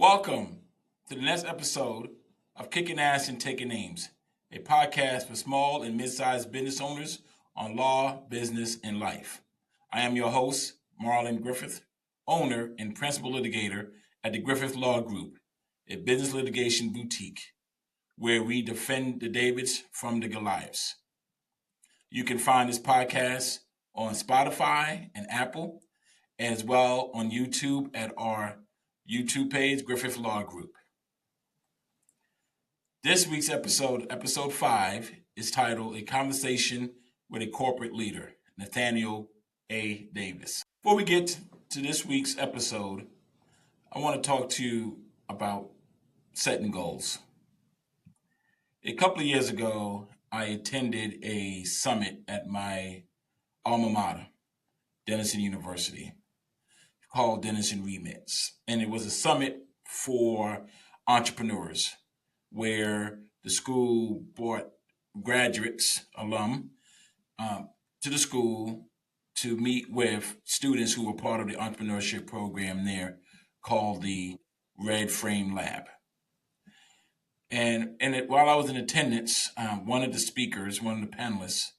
Welcome to the next episode of Kicking Ass and Taking Names, a podcast for small and mid-sized business owners on law, business, and life. I am your host, Marlon Griffith, owner and principal litigator at the Griffith Law Group, a business litigation boutique where we defend the Davids from the Goliaths. You can find this podcast on Spotify and Apple, as well on YouTube at our YouTube page, Griffith Law Group. This week's episode, Ep.5, is titled A Conversation with a Corporate Leader, Nathaniel A. Davis. Before we get to this week's episode, I want to talk to you about setting goals. A couple of years ago, I attended a summit at my alma mater, Denison University, called Denison Remits. And it was a summit for entrepreneurs where the school brought graduates, alum, to the school to meet with students who were part of the entrepreneurship program there called the Red Frame Lab. And while I was in attendance, one of the speakers, one of the panelists,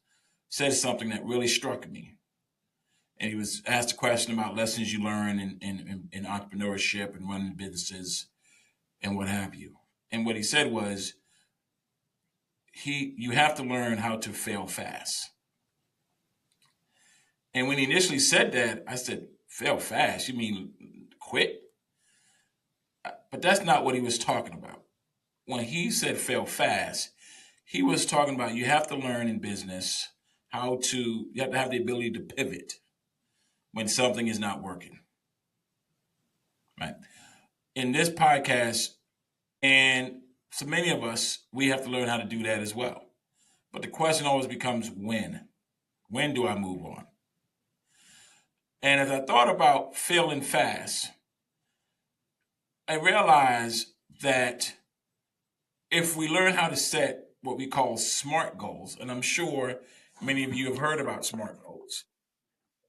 said something that really struck me. And he was asked a question about lessons you learn in entrepreneurship and running businesses and what have you. And what he said was, you have to learn how to fail fast. And when he initially said that, I said, fail fast? You mean quit? But that's not what he was talking about. When he said fail fast, he was talking about you have to learn in business you have to have the ability to pivot when something is not working. Right? In this podcast, and so many of us, we have to learn how to do that as well. But the question always becomes when? When do I move on? And as I thought about failing fast, I realized that if we learn how to set what we call SMART goals, and I'm sure many of you have heard about SMART goals,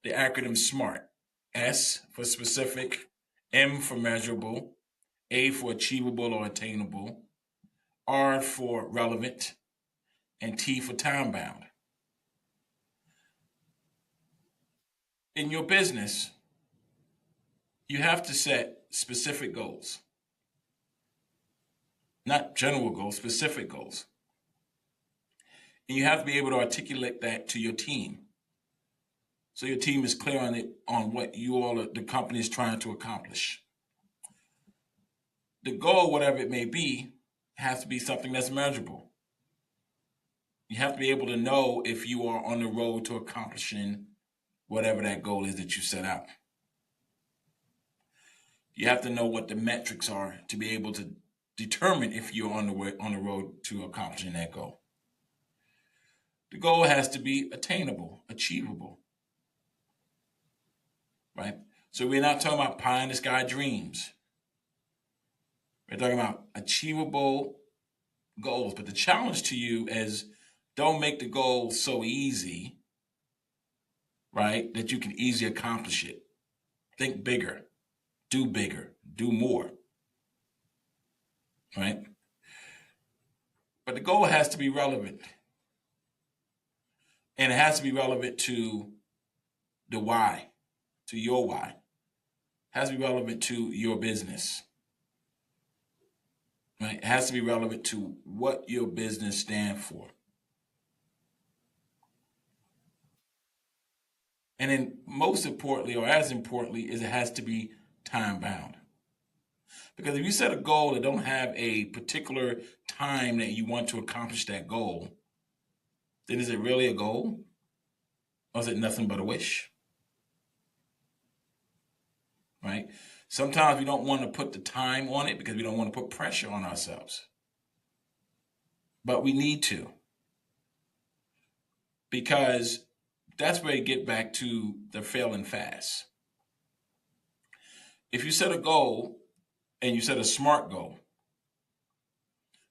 the acronym SMART, S for specific, M for measurable, A for achievable or attainable, R for relevant, and T for time bound. In your business, you have to set specific goals. Not general goals, specific goals. And you have to be able to articulate that to your team. So your team is clear on what the company is trying to accomplish. The goal, whatever it may be, has to be something that's measurable. You have to be able to know if you are on the road to accomplishing whatever that goal is that you set out. You have to know what the metrics are to be able to determine if you're on the road to accomplishing that goal. The goal has to be attainable, achievable, right? So we're not talking about pie in the sky dreams. We're talking about achievable goals. But the challenge to you is don't make the goal so easy, right, that you can easily accomplish it. Think bigger, do more. Right? But the goal has to be relevant. And it has to be relevant to the why, to your why. It has to be relevant to your business. Right? It has to be relevant to what your business stands for. And then most importantly, or as importantly, is it has to be time bound. Because if you set a goal that don't have a particular time that you want to accomplish that goal, then is it really a goal? Or is it nothing but a wish? Right? Sometimes we don't want to put the time on it because we don't want to put pressure on ourselves. But we need to. Because that's where you get back to the failing fast. If you set a goal and you set a SMART goal,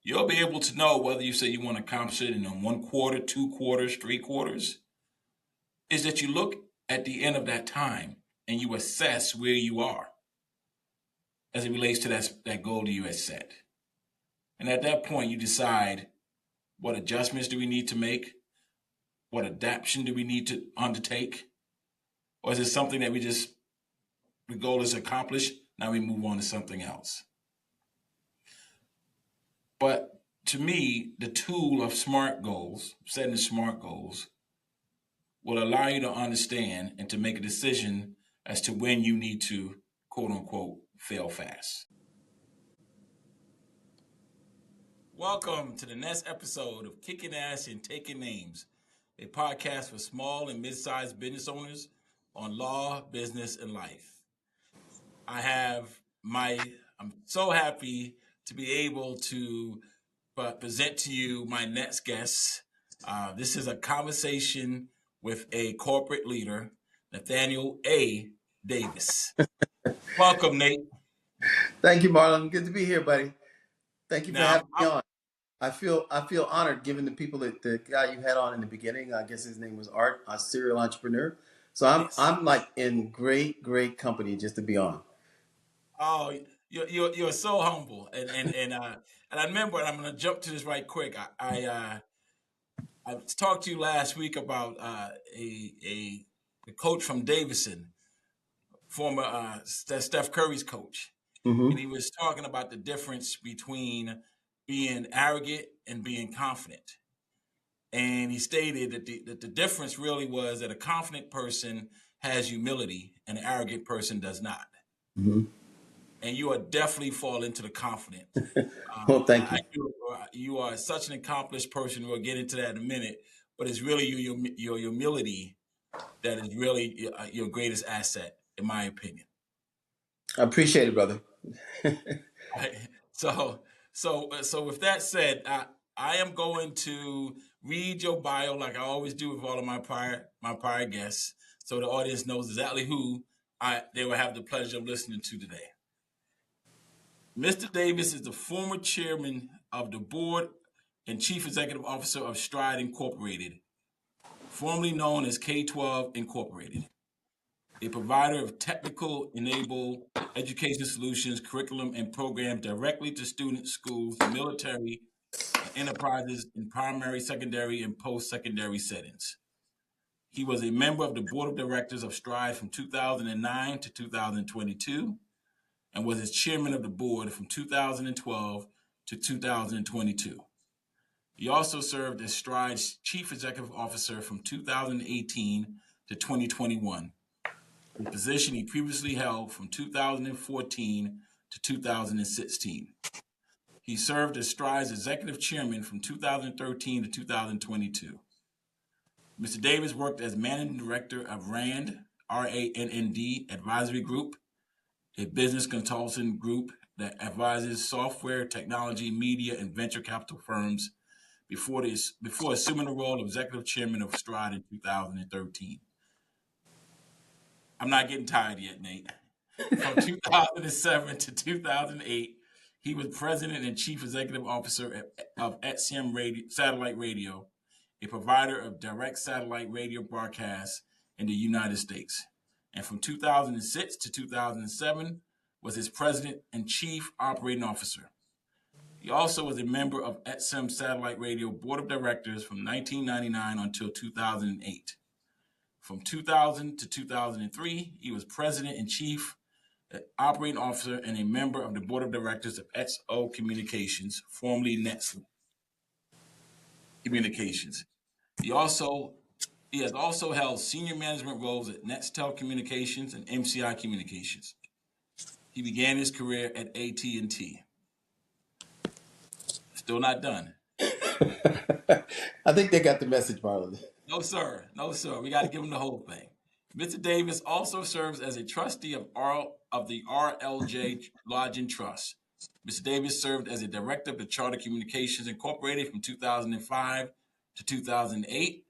you'll be able to know whether you say you want to accomplish it in 1 quarter, 2 quarters, 3 quarters, is that you look at the end of that time and you assess where you are. as it relates to that goal that you had set. And at that point, you decide what adjustments do we need to make? What adaptation do we need to undertake? Or is it something that the goal is accomplished, now we move on to something else? But to me, the tool of SMART goals, setting SMART goals, will allow you to understand and to make a decision as to when you need to, quote unquote, fail fast. Welcome to the next episode of Kicking Ass and Taking Names, a podcast for small and mid-sized business owners on law, business, and life. I'm so happy to be able to present to you my next guest. This is a conversation with a corporate leader, Nathaniel A. Davis. Welcome, Nate. Thank you, Marlon. Good to be here, buddy. Thank you for Now, having me on. I feel honored given the people that the guy you had on in the beginning. I guess his name was Art, a serial entrepreneur. So I'm like in great company just to be on. Oh, you're so humble, and I remember, and I'm going to jump to this right quick. I talked to you last week about a coach from Davidson, former Steph Curry's coach, and he was talking about the difference between being arrogant and being confident. And he stated that the difference really was that a confident person has humility and an arrogant person does not. Mm-hmm. And you are definitely fall into the confident. Well, thank you. You are such an accomplished person. We'll get into that in a minute. But it's really your humility that is really your greatest asset, in my opinion. I appreciate it, brother. Right? So with that said, I am going to read your bio like I always do with all of my prior guests, so the audience knows exactly who they will have the pleasure of listening to today. Mr. Davis is the former chairman of the board and chief executive officer of Stride Incorporated, formerly known as K-12 Incorporated, a provider of technical enabled education solutions, curriculum, and programs directly to students, schools, the military, and enterprises in primary, secondary, and post-secondary settings. He was a member of the board of directors of Stride from 2009 to 2022 and was its chairman of the board from 2012 to 2022. He also served as Stride's chief executive officer from 2018 to 2021, a position he previously held from 2014 to 2016. He served as Stride's executive chairman from 2013 to 2022. Mr. Davis worked as managing director of RAND, R-A-N-N-D Advisory Group, a business consulting group that advises software, technology, media, and venture capital firms before assuming the role of executive chairman of Stride in 2013. I'm not getting tired yet, Nate. From 2007 to 2008, he was president and chief executive officer of XM Satellite Radio, a provider of direct satellite radio broadcasts in the United States. And from 2006 to 2007, was his president and chief operating officer. He also was a member of XM Satellite Radio Board of Directors from 1999 until 2008. From 2000 to 2003, he was president and chief operating officer and a member of the board of directors of XO Communications, formerly Nets Communications. He has also held senior management roles at Nextel Communications and MCI Communications. He began his career at AT&T. Still not done. I think they got the message, Marlon. No, sir. We got to give him the whole thing. Mr. Davis also serves as a trustee of the RLJ Lodging Trust. Mr. Davis served as a director of the Charter Communications Incorporated from 2005 to 2008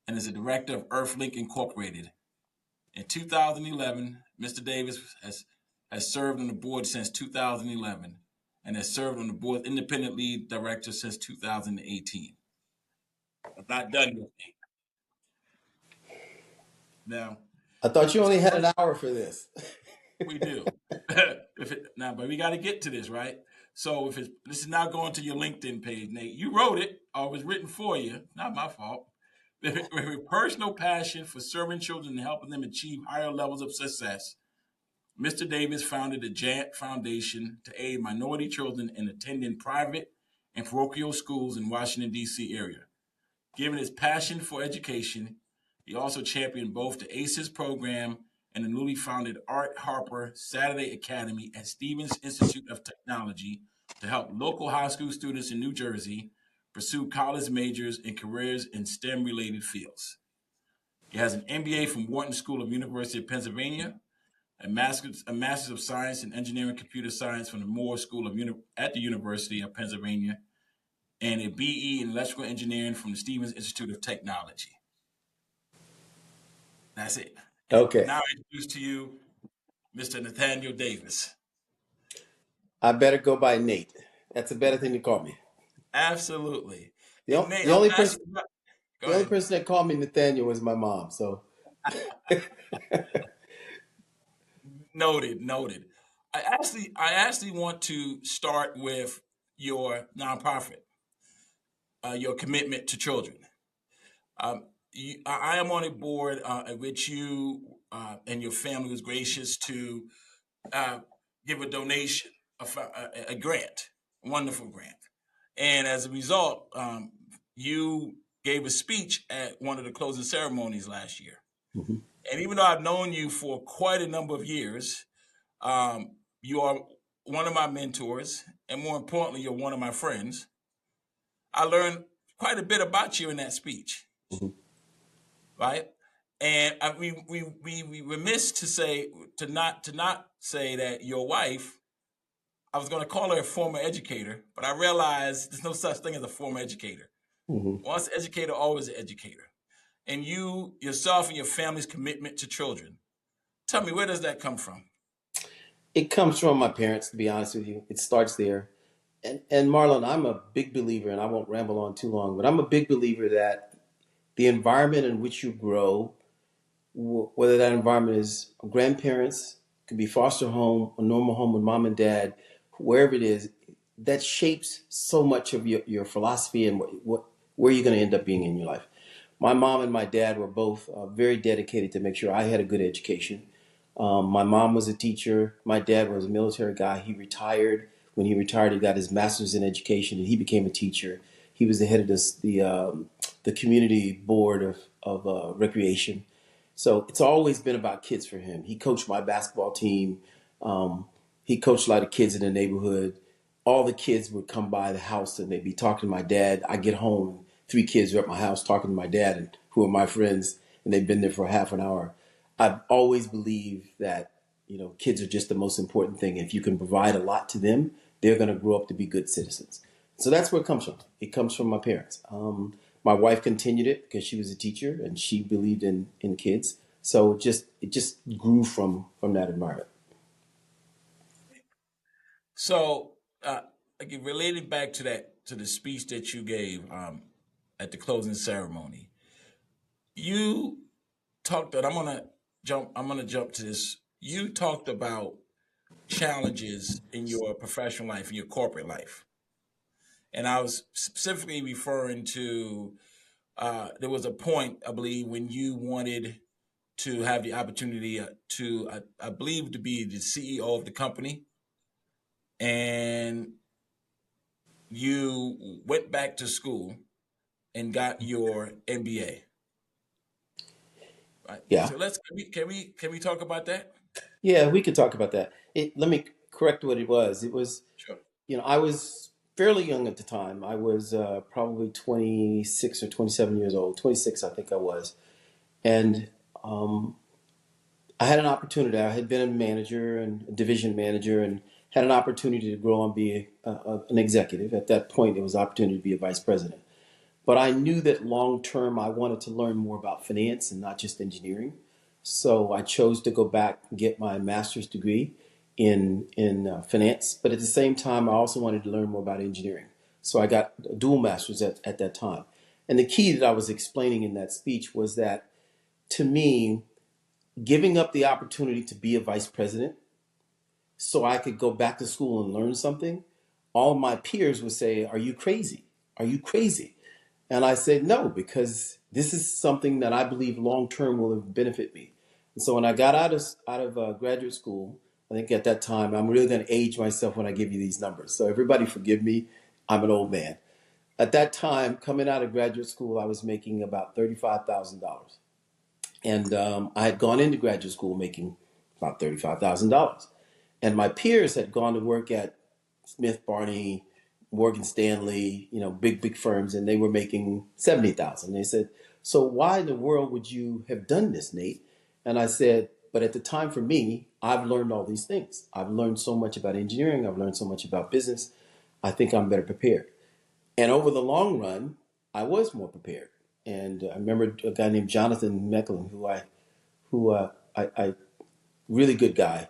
and as a director of Earthlink Incorporated. In 2011, Mr. Davis has served on the board since 2011 and has served on the board independent lead director since 2018. I'm not done with me. Now, I thought you only had an hour for this. We do. Now, but we got to get to this, right? So if this is now going to your LinkedIn page, Nate. You wrote it, or it was written for you. Not my fault. With a personal passion for serving children and helping them achieve higher levels of success, Mr. Davis founded the Jant Foundation to aid minority children in attending private and parochial schools in Washington, D.C. area. Given his passion for education, he also championed both the ACES program and the newly founded Art Harper Saturday Academy at Stevens Institute of Technology to help local high school students in New Jersey pursue college majors and careers in STEM related fields. He has an MBA from Wharton School of University of Pennsylvania, a master's of science in engineering computer science from the Moore School at the University of Pennsylvania, and a BE in electrical engineering from the Stevens Institute of Technology. That's it. And Okay. now I introduce to you Mr. Nathaniel Davis. I better go by Nate. That's a better thing to call me. Absolutely. The, And o- Nate, the I'm only asking person you about, go the only ahead. person that called me Nathaniel was my mom. So Noted, noted. I actually want to start with your nonprofit, your commitment to children. I am on a board at which you and your family was gracious to uh, give a donation, a grant, a wonderful grant. And as a result, you gave a speech at one of the closing ceremonies last year. mhm. And even though I've known you for quite a number of years, you are one of my mentors, and more importantly, you're one of my friends. I learned quite a bit about you in that speech, Mhm. right? And we remiss to not say that your wife. I was going to call her a former educator, but I realized there's no such thing as a former educator. Mhm. Once an educator, always an educator. And you, yourself, and your family's commitment to children. Tell me, where does that come from? It comes from my parents, to be honest with you. It starts there. And Marlon, I'm a big believer, and I won't ramble on too long, but I'm a big believer that the environment in which you grow, whether that environment is grandparents, could be foster home, a normal home with mom and dad, wherever it is, that shapes so much of your philosophy and where you're going to end up being in your life. My mom and my dad were both very dedicated to make sure I had a good education. My mom was a teacher. My dad was a military guy. He retired. When he retired, he got his master's in education, and he became a teacher. He was the head of the community board of recreation. So it's always been about kids for him. He coached my basketball team. Um, he coached a lot of kids in the neighborhood. All the kids would come by the house and they'd be talking to my dad. I get home and three kids are at my house talking to my dad and who are my friends, and they've been there for half an hour. I've always believed that kids are just the most important thing. If you can provide a lot to them, they're going to grow up to be good citizens. So that's where it comes from. It comes from my parents. My wife continued it because she was a teacher and she believed in kids. So it just grew from that environment. So, again, related back to the speech that you gave at the closing ceremony, you talked. And I'm gonna jump to this. You talked about challenges in your professional life, in your corporate life, and I was specifically referring to there was a point, I believe, when you wanted to have the opportunity I believe, to be the CEO of the company, and you went back to school and got your MBA. Right. Yeah. So can we talk about that? Yeah, we could talk about that. Let me correct what it was. It was, Sure. I was fairly young at the time. I was probably 26 or 27 years old. 26, I think I was. And um, I had an opportunity. I had been a manager and a division manager and had an opportunity to grow and be an executive. At that point, it was an opportunity to be a vice president. But I knew that long term, I wanted to learn more about finance and not just engineering. So I chose to go back and get my master's degree in finance. But at the same time, I also wanted to learn more about engineering. So I got a dual master's at that time. And the key that I was explaining in that speech was that, to me, giving up the opportunity to be a vice president so I could go back to school and learn something, all my peers would say, "Are you crazy? Are you crazy?" And I said, "No, because this is something that I believe long term will benefit me." And so when I got out of graduate school, I think at that time, I'm really going to age myself when I give you these numbers. So everybody forgive me. I'm an old man. At that time, coming out of graduate school, I was making about $35,000. And I had gone into graduate school making about $35,000. And my peers had gone to work at Smith Barney, Morgan Stanley, big firms, and they were making 70,000. They said, "So why in the world would you have done this, Nate?" And I said, "But at the time for me, I've learned all these things. I've learned so much about engineering. I've learned so much about business. I think I'm better prepared." And over the long run, I was more prepared. And I remember a guy named Jonathan Mecklin, who I really good guy.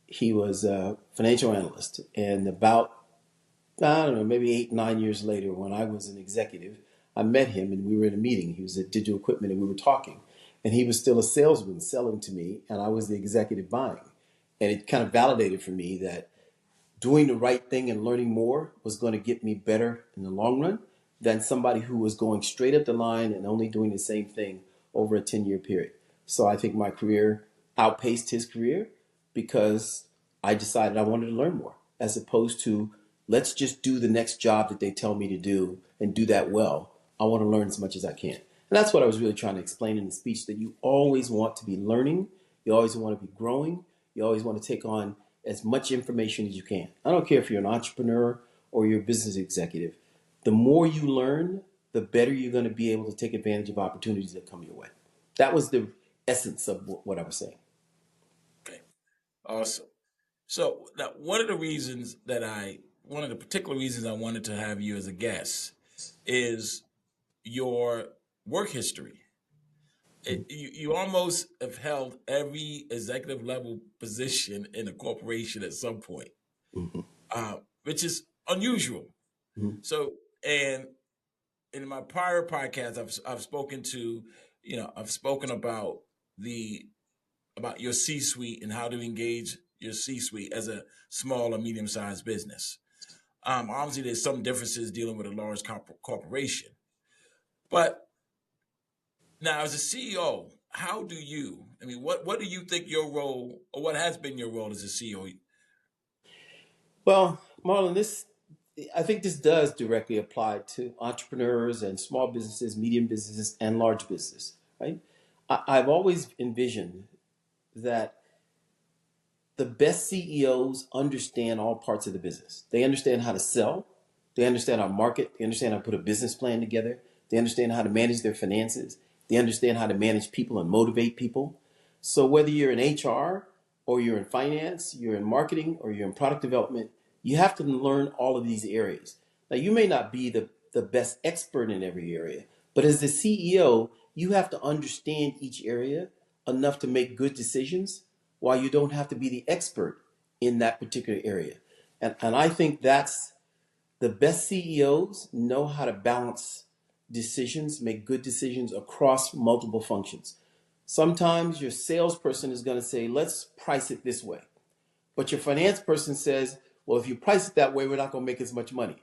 He was a financial analyst, and about, I don't know, maybe 8, 9 years later, when I was an executive, I met him and we were in a meeting. He was at Digital Equipment and we were talking. And he was still a salesman selling to me, and I was the executive buying. And it kind of validated for me that doing the right thing and learning more was going to get me better in the long run than somebody who was going straight up the line and only doing the same thing over a 10-year period. So I think my career outpaced his career because I decided I wanted to learn more, as opposed to let's just do the next job that they tell me to do and do that well. I want to learn as much as I can. And that's what I was really trying to explain in the speech, that you always want to be learning, you always want to be growing, you always want to take on as much information as you can. I don't care if you're an entrepreneur or you're a business executive. The more you learn, the better you're going to be able to take advantage of opportunities that come your way. That was the essence of what I was saying. Okay, awesome. So now, one of the particular reasons I wanted to have you as a guest is your work history. You almost have held every executive level position in a corporation at some point, Mm-hmm. which is unusual. Mm-hmm. So, and in my prior podcasts, I've spoken to, I've spoken about the about your C-suite and how to engage your C-suite as a small or medium-sized business. Obviously, there's some differences dealing with a large corporation, but now as a CEO, how do you? I mean, what do you think your role, or what has been your role as a CEO? Well, Marlon, I think this does directly apply to entrepreneurs and small businesses, medium businesses, and large business, right? I've always envisioned that the best CEOs understand all parts of the business. They understand how to sell, they understand how to market, they understand how to put a business plan together, they understand how to manage their finances, they understand how to manage people and motivate people. So whether you're in HR or you're in finance, you're in marketing or you're in product development, you have to learn all of these areas. Now you may not be the best expert in every area, but as the CEO, you have to understand each area enough to make good decisions while you don't have to be the expert in that particular area. And I think that's the best CEOs know how to balance decisions, make good decisions across multiple functions. Sometimes your salesperson is going to say, let's price it this way. But your finance person says, well, if you price it that way, we're not going to make as much money.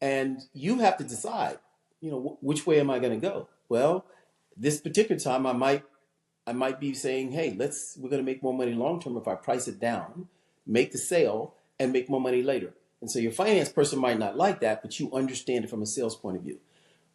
And you have to decide, which way am I going to go? Well, this particular time, I might be saying, hey, we're going to make more money long term if I price it down, make the sale, and make more money later. And so your finance person might not like that, but you understand it from a sales point of view.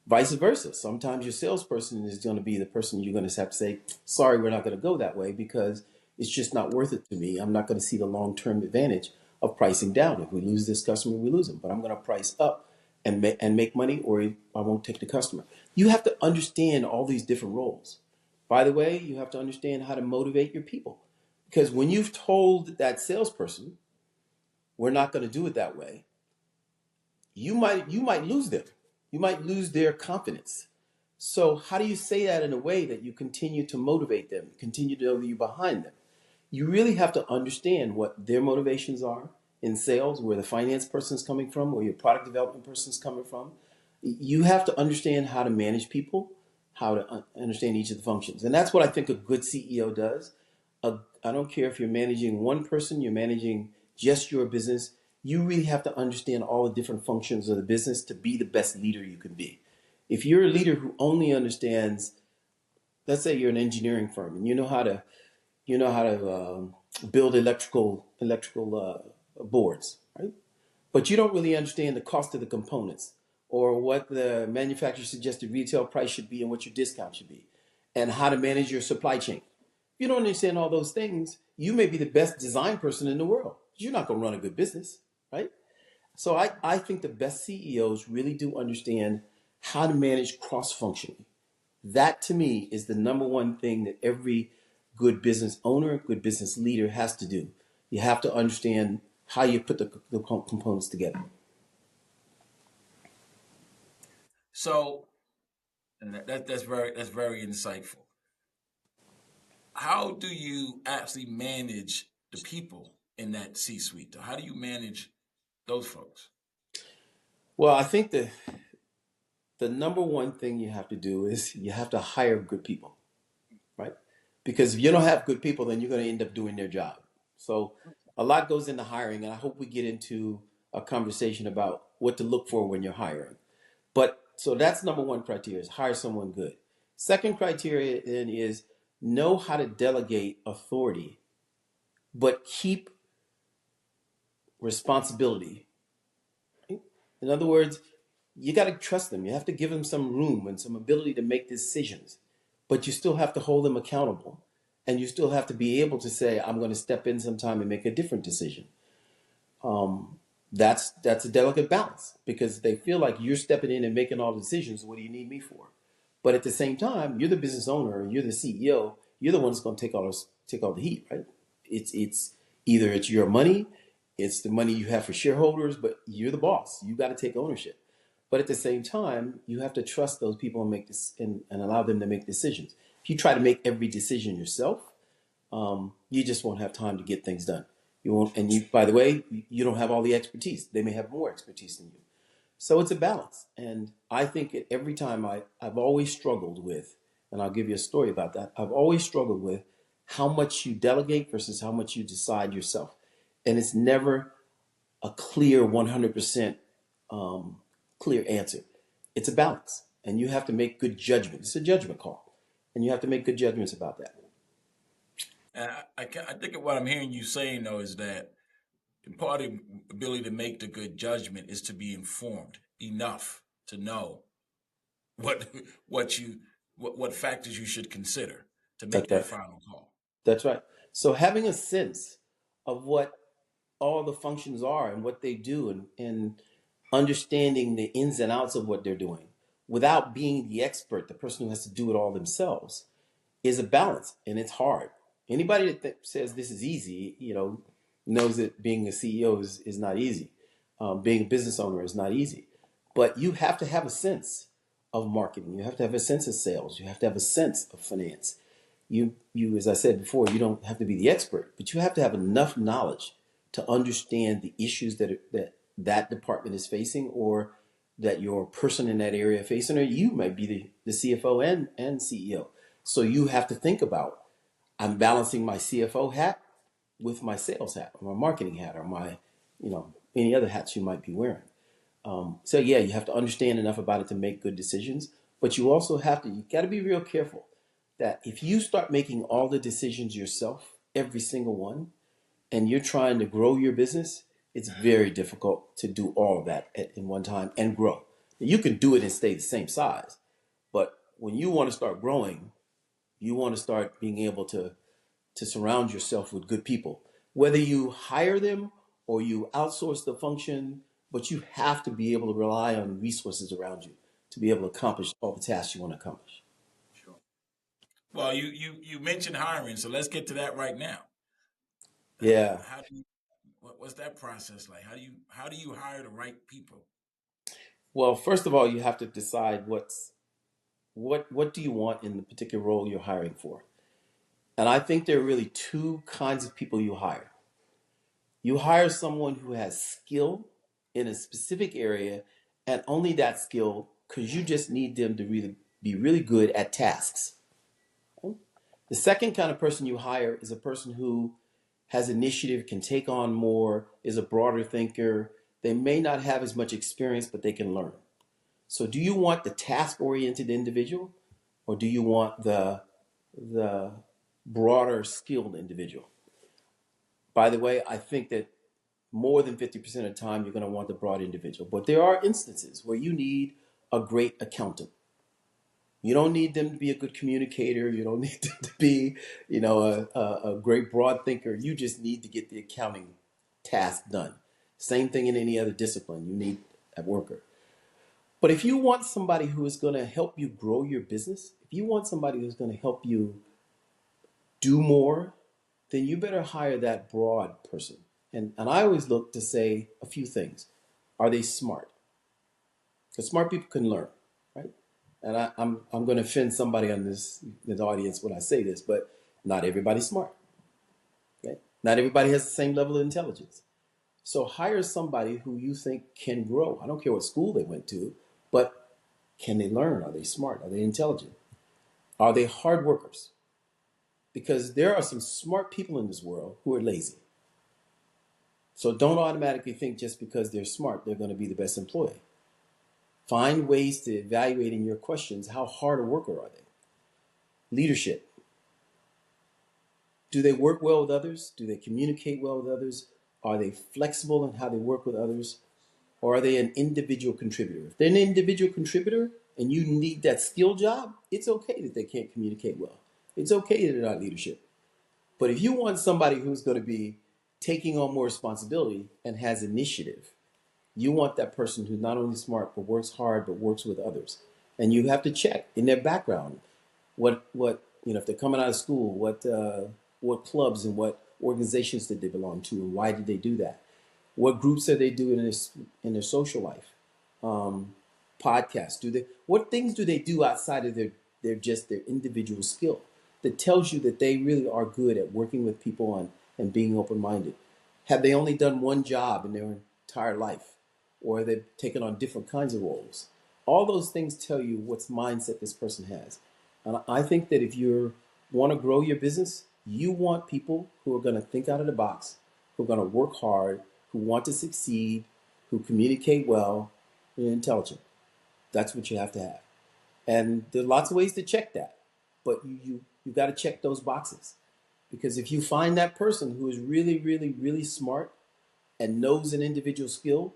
Vice versa. Sometimes your salesperson is going to be the person you're going to have to say, sorry, we're not going to go that way because it's just not worth it to me. I'm not going to see the long term advantage of pricing down. If we lose this customer, we lose them. But I'm going to price up and make money, or I won't take the customer. You have to understand all these different roles. By the way, you have to understand how to motivate your people. Because when you've told that salesperson, we're not going to do it that way, you might lose them. You might lose their confidence. So how do you say that in a way that you continue to motivate them, continue to know that you're behind them? You really have to understand what their motivations are in sales, where the finance person is coming from, where your product development person is coming from. You have to understand how to manage people, how to understand each of the functions. And that's what I think a good CEO does. I don't care if you're managing one person, you're managing just your business. You really have to understand all the different functions of the business to be the best leader you can be. If you're a leader who only understands, let's say you're an engineering firm and you know how to build electrical boards, right? But you don't really understand the cost of the components or what the manufacturer suggested retail price should be and what your discount should be and how to manage your supply chain. If you don't understand all those things, you may be the best design person in the world. You're not going to run a good business, right? So I think the best CEOs really do understand how to manage cross functionally. That to me is the number one thing that every good business owner, good business leader has to do. You have to understand how you put the components together. So, and that's very insightful. How do you actually manage the people in that C-suite? How do you manage those folks? Well, I think the number one thing you have to do is you have to hire good people, right? Because if you don't have good people, then you're going to end up doing their job. So a lot goes into hiring, and I hope we get into a conversation about what to look for when you're hiring. But so that's number one criteria is hire someone good. Second criteria then is know how to delegate authority, but keep responsibility. In other words, you got to trust them. You have to give them some room and some ability to make decisions, but you still have to hold them accountable. And you still have to be able to say, I'm going to step in sometime and make a different decision. That's a delicate balance because they feel like you're stepping in and making all the decisions. What do you need me for? But at the same time, you're the business owner, you're the CEO, you're the one that's going to take all the heat, right? It's either it's your money, it's the money you have for shareholders, but you're the boss. You got to take ownership. But at the same time, you have to trust those people and make this and allow them to make decisions. If you try to make every decision yourself, you just won't have time to get things done. You won't, and you, by the way, you don't have all the expertise. They may have more expertise than you. So it's a balance. And I think every time I've always struggled with, and I'll give you a story about that. I've always struggled with how much you delegate versus how much you decide yourself. And it's never a clear 100% clear answer. It's a balance. And you have to make good judgments. It's a judgment call. And you have to make good judgments about that. And I think what I'm hearing you saying though is that part of the ability to make the good judgment is to be informed enough to know what what you what factors you should consider to make That's that right. final call. That's right. So having a sense of what all the functions are and what they do and understanding the ins and outs of what they're doing without being the expert, the person who has to do it all themselves, is a balance and it's hard. Anybody that says this is easy, knows that being a CEO is not easy. Being a business owner is not easy. But you have to have a sense of marketing. You have to have a sense of sales. You have to have a sense of finance. As I said before, you don't have to be the expert, but you have to have enough knowledge to understand the issues that department is facing or that your person in that area facing, or you might be the CFO and CEO. So you have to think about, I'm balancing my CFO hat with my sales hat or my marketing hat or my, any other hats you might be wearing. So yeah, you have to understand enough about it to make good decisions, but you got to be real careful that if you start making all the decisions yourself, every single one, and you're trying to grow your business, it's very difficult to do all of that in one time and grow. You can do it and stay the same size, but when you want to start growing, you want to start being able to surround yourself with good people. Whether you hire them or you outsource the function, but you have to be able to rely on resources around you to be able to accomplish all the tasks you want to accomplish. Sure. Well, you mentioned hiring, so let's get to that right now. Yeah. How do you what's that process like? How do you hire the right people? Well, first of all, you have to decide what do you want in the particular role you're hiring for. And I think there are really two kinds of people you hire. You hire someone who has skill in a specific area and only that skill because you just need them to really be really good at tasks. The second kind of person you hire is a person who has initiative, can take on more, is a broader thinker. They may not have as much experience, but they can learn. So do you want the task-oriented individual, or do you want the broader skilled individual? By the way, I think that more than 50% of the time you're going to want the broad individual. But there are instances where you need a great accountant. You don't need them to be a good communicator. You don't need them to be, a great broad thinker. You just need to get the accounting task done. Same thing in any other discipline. You need a worker. But if you want somebody who is going to help you grow your business, if you want somebody who's going to help you do more, then you better hire that broad person. And I always look to say a few things. Are they smart? Because smart people can learn, right? And I'm going to offend somebody on this audience when I say this, but not everybody's smart. Okay? Not everybody has the same level of intelligence. So hire somebody who you think can grow. I don't care what school they went to, but can they learn? Are they smart? Are they intelligent? Are they hard workers? Because there are some smart people in this world who are lazy. So don't automatically think just because they're smart, they're going to be the best employee. Find ways to evaluate in your questions how hard a worker are they? Leadership. Do they work well with others? Do they communicate well with others? Are they flexible in how they work with others? Or are they an individual contributor? If they're an individual contributor and you need that skill job, it's okay that they can't communicate well. It's okay that they're not leadership. But if you want somebody who's going to be taking on more responsibility and has initiative, you want that person who's not only smart but works hard but works with others. And you have to check in their background what if they're coming out of school, what clubs and what organizations did they belong to, and why did they do that? What groups are they doing in their social life? Podcasts? What things do they do outside of their individual skill that tells you that they really are good at working with people and being open minded? Have they only done one job in their entire life, or have they taken on different kinds of roles? All those things tell you what mindset this person has. And I think that if you want to grow your business, you want people who are going to think out of the box, who are going to work hard, who want to succeed, who communicate well, and intelligent. That's what you have to have. And there are lots of ways to check that, but you got to check those boxes, because if you find that person who is really, really, really smart and knows an individual skill,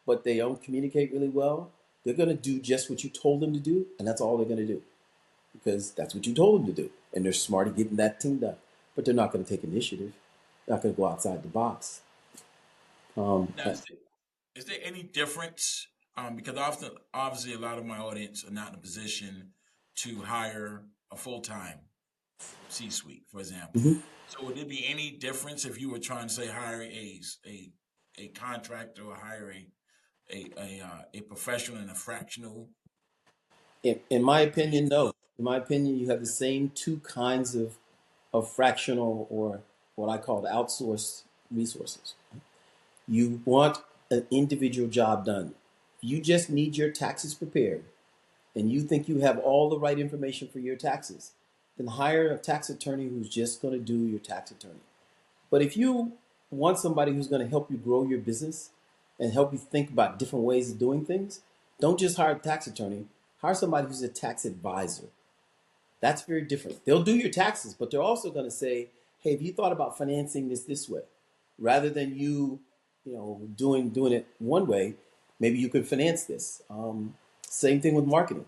but they don't communicate really well, they're going to do just what you told them to do, and that's all they're going to do, because that's what you told them to do, and they're smart at getting that thing done. But they're not going to take initiative. They're not going to go outside the box. Um, Now, is there any difference? Because often, obviously, a lot of my audience are not in a position to hire a full time C-suite, for example. mhm. So, would there be any difference if you were trying to say hire a contractor or hire a professional and a fractional? In my opinion, no. In my opinion, you have the same two kinds of fractional, or what I call outsourced resources. You want an individual job done. You just need your taxes prepared, and you think you have all the right information for your taxes, then hire a tax attorney who's just going to do your tax attorney. But if you want somebody who's going to help you grow your business and help you think about different ways of doing things, don't just hire a tax attorney. Hire somebody who's a tax advisor. That's very different. They'll do your taxes, but they're also going to say, "Hey, have you thought about financing this way, rather than doing it one way? Maybe you could finance this." Same thing with marketing.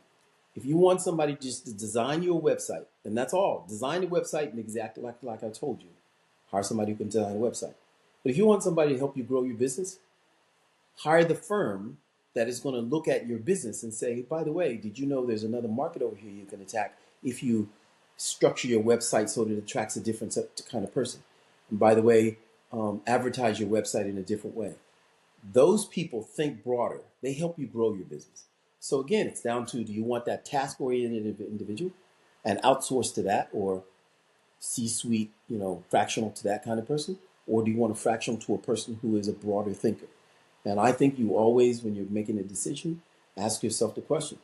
If you want somebody just to design you a website, and that's all, design the website and exactly like I told you, hire somebody who can design a website. But if you want somebody to help you grow your business, hire the firm that is going to look at your business and say, by the way, did you know there's another market over here you can attack if you structure your website so that it attracts a different kind of person? And by the way, advertise your website in a different way. Those people think broader. They help you grow your business. So again, it's down to, do you want that task-oriented individual and outsource to that, or C-suite, fractional to that kind of person? Or do you want a fractional to a person who is a broader thinker? And I think you always, when you're making a decision, ask yourself the question,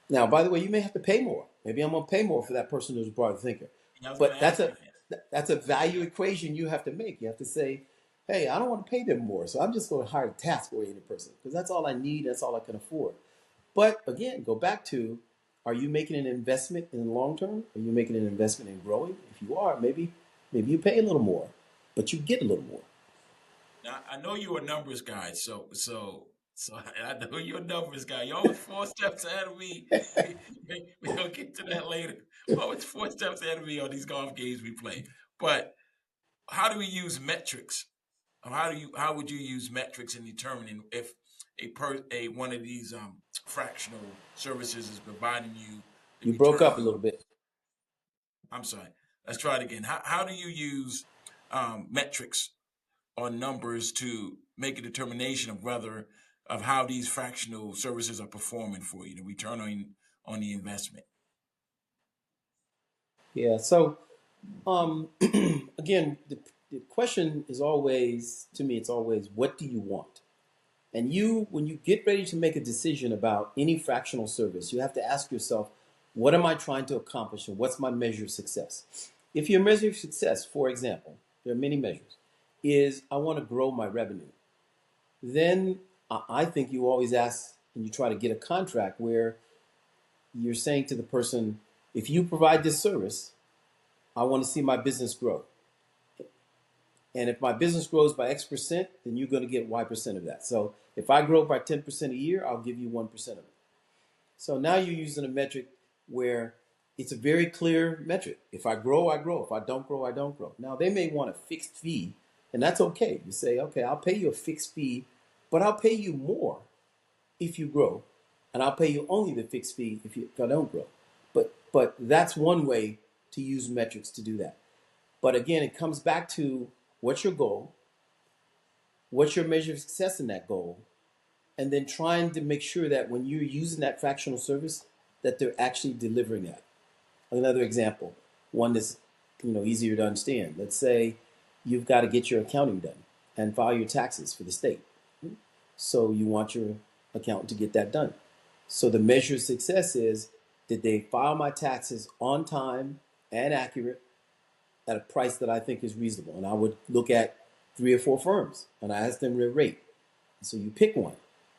Now, by the way, you may have to pay more. Maybe I'm going to pay more for that person who's a broad thinker. Yeah, I was going But to ask you that. that's a value equation you have to make. You have to say, hey, I don't want to pay them more, so I'm just going to hire a task-oriented person because that's all I need. That's all I can afford. But again, go back to, are you making an investment in the long term? Are you making an investment in growing? If you are, maybe you pay a little more, but you get a little more. Now, I know you're a numbers guy, so I know you're a numbers guy. You're always 4 steps ahead of me. We'll get to that later. Always 4 steps ahead of me on these golf games we play. But how do we use metrics? Or how would you use metrics in determining if a one of these fractional services is providing you the You broke return up a you? little bit. I'm sorry. Let's try it again. How do you use metrics or numbers to make a determination of whether of how these fractional services are performing for you, the return on the investment? Yeah. So again, the question is always, to me, it's always, what do you want? And when you get ready to make a decision about any fractional service, you have to ask yourself, what am I trying to accomplish and what's my measure of success? If your measure of success, for example, there are many measures, is I want to grow my revenue, then I think you always ask and you try to get a contract where you're saying to the person, if you provide this service, I want to see my business grow. And if my business grows by X percent, then you're going to get Y percent of that. So if I grow by 10% a year, I'll give you 1% of it. So now you're using a metric where it's a very clear metric. If I grow, I grow. If I don't grow, I don't grow. Now they may want a fixed fee, and that's okay. You say, okay, I'll pay you a fixed fee, but I'll pay you more if you grow, and I'll pay you only the fixed fee if I don't grow. But that's one way to use metrics to do that. But again, it comes back to what's your goal, what's your measure of success in that goal, and then trying to make sure that when you're using that fractional service, that they're actually delivering that. Another example, one that's easier to understand. Let's say you've got to get your accounting done and file your taxes for the state. So you want your accountant to get that done. So the measure of success is, did they file my taxes on time and accurate at a price that I think is reasonable? And I would look at 3 or 4 firms and I ask them their rate. So you pick one,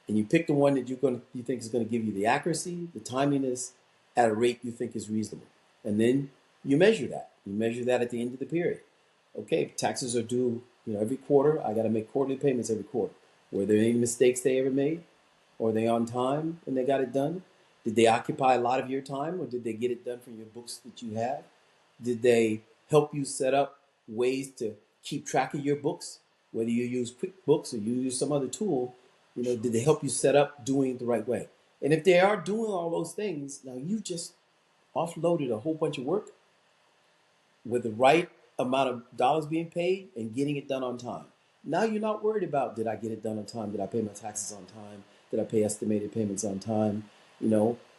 and you pick the one that you think is going to give you the accuracy, the timeliness, at a rate you think is reasonable, and then you measure that. You measure that at the end of the period. Okay, taxes are due, every quarter. I got to make quarterly payments every quarter. Were there any mistakes they ever made? Or are they on time when they got it done? Did they occupy a lot of your time, or did they get it done from your books that you have? Did they help you set up ways to keep track of your books? Whether you use QuickBooks or you use some other tool, did they help you set up doing it the right way? And if they are doing all those things, now you just offloaded a whole bunch of work with the right amount of dollars being paid and getting it done on time. Now you're not worried about, did I get it done on time? Did I pay my taxes on time? Did I pay estimated payments on time?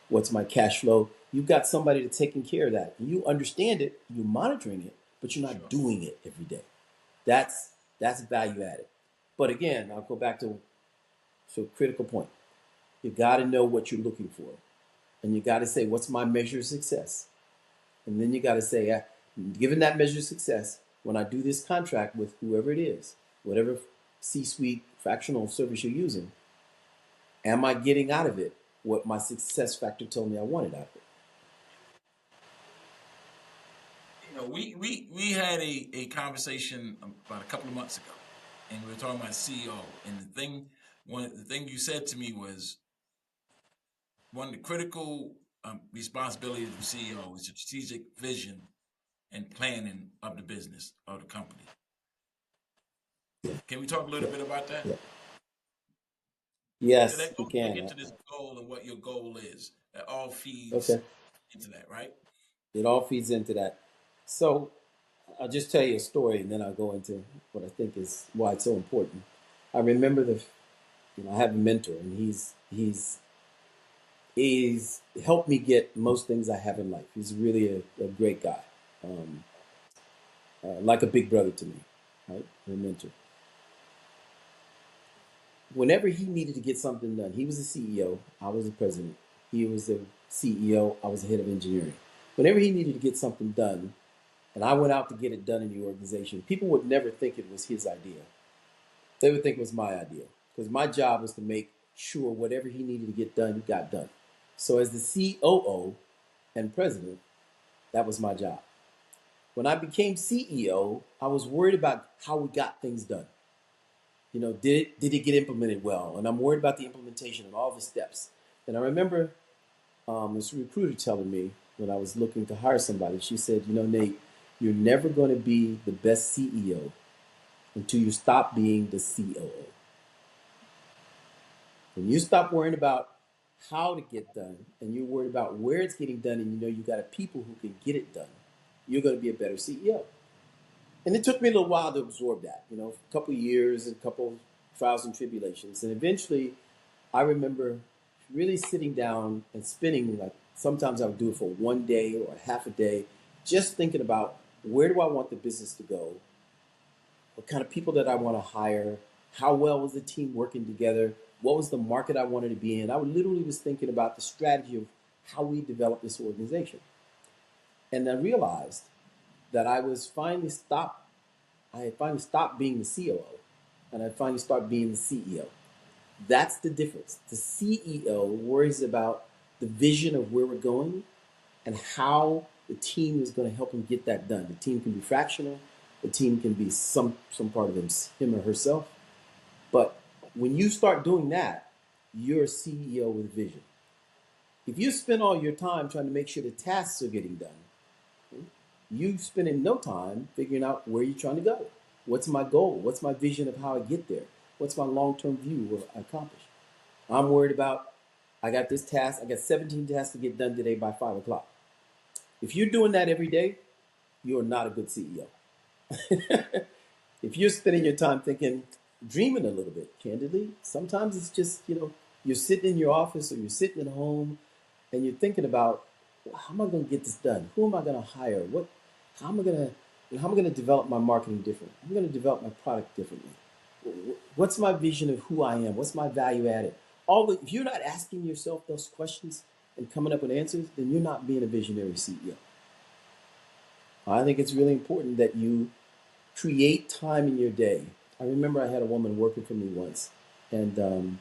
What's my cash flow? You've got somebody that's taking care of that. You understand it, you're monitoring it, but you're not Sure. doing it every day. That's value added. But again, I'll go back to a critical point. You got to know what you're looking for, and you got to say, what's my measure of success? And then you got to say, given that measure of success, when I do this contract with whoever it is, whatever C-suite fractional service you're using, am I getting out of it what my success factor told me I wanted out of it? We had a conversation about a couple of months ago, and we were talking about CEO. And the thing you said to me was one of the critical responsibilities of CEO is the strategic vision and planning of the business of the company. Can we talk a little bit about that? Yeah. So Yes, that we goes back can. into this goal and what your goal is. That all feeds Okay. into that, right? It all feeds into that. So I'll just tell you a story, and then I'll go into what I think is why it's so important. I remember I have a mentor, and he's helped me get most things I have in life. He's really a great guy, um, like a big brother to me, right? A mentor. Whenever he needed to get something done, he was the CEO, I was the president. He was the CEO. I was the head of engineering. Whenever he needed to get something done, and I went out to get it done in the organization, people would never think it was his idea. They would think it was my idea because my job was to make sure whatever he needed to get done got done. So as the COO and president, that was my job. When I became CEO, I was worried about how we got things done. Did it get implemented well? And I'm worried about the implementation and all the steps. And I remember this recruiter telling me when I was looking to hire somebody, she said, Nate, you're never going to be the best CEO until you stop being the COO. When you stop worrying about how to get done and you're worried about where it's getting done and you got a people who can get it done, you're going to be a better CEO. And it took me a little while to absorb that, a couple of years and a couple of trials and tribulations. And eventually I remember really sitting down and spending, like, sometimes I would do it for one day or half a day, just thinking about where do I want the business to go? What kind of people that I want to hire? How well was the team working together? What was the market I wanted to be in? I literally was thinking about the strategy of how we develop this organization. And I realized that I had finally stopped being the COO and I finally started being the CEO. That's the difference. The CEO worries about the vision of where we're going and how the team is going to help him get that done. The team can be fractional. The team can be some part of him or herself. But when you start doing that, you're a CEO with a vision. If you spend all your time trying to make sure the tasks are getting done, you spending no time figuring out where you're trying to go. What's my goal? What's my vision of how I get there? What's my long-term view of what I accomplish? I'm worried about, I got this task, I got 17 tasks to get done today by 5 o'clock. If you're doing that every day, you're not a good CEO. If you're spending your time thinking, dreaming a little bit, candidly, sometimes it's just, you're sitting in your office or you're sitting at home and you're thinking about, well, how am I going to get this done? Who am I going to hire? How am I going to develop my marketing differently? I'm going to develop my product differently. What's my vision of who I am? What's my value added? If you're not asking yourself those questions and coming up with answers, then you're not being a visionary CEO. I think it's really important that you create time in your day. I remember I had a woman working for me once, and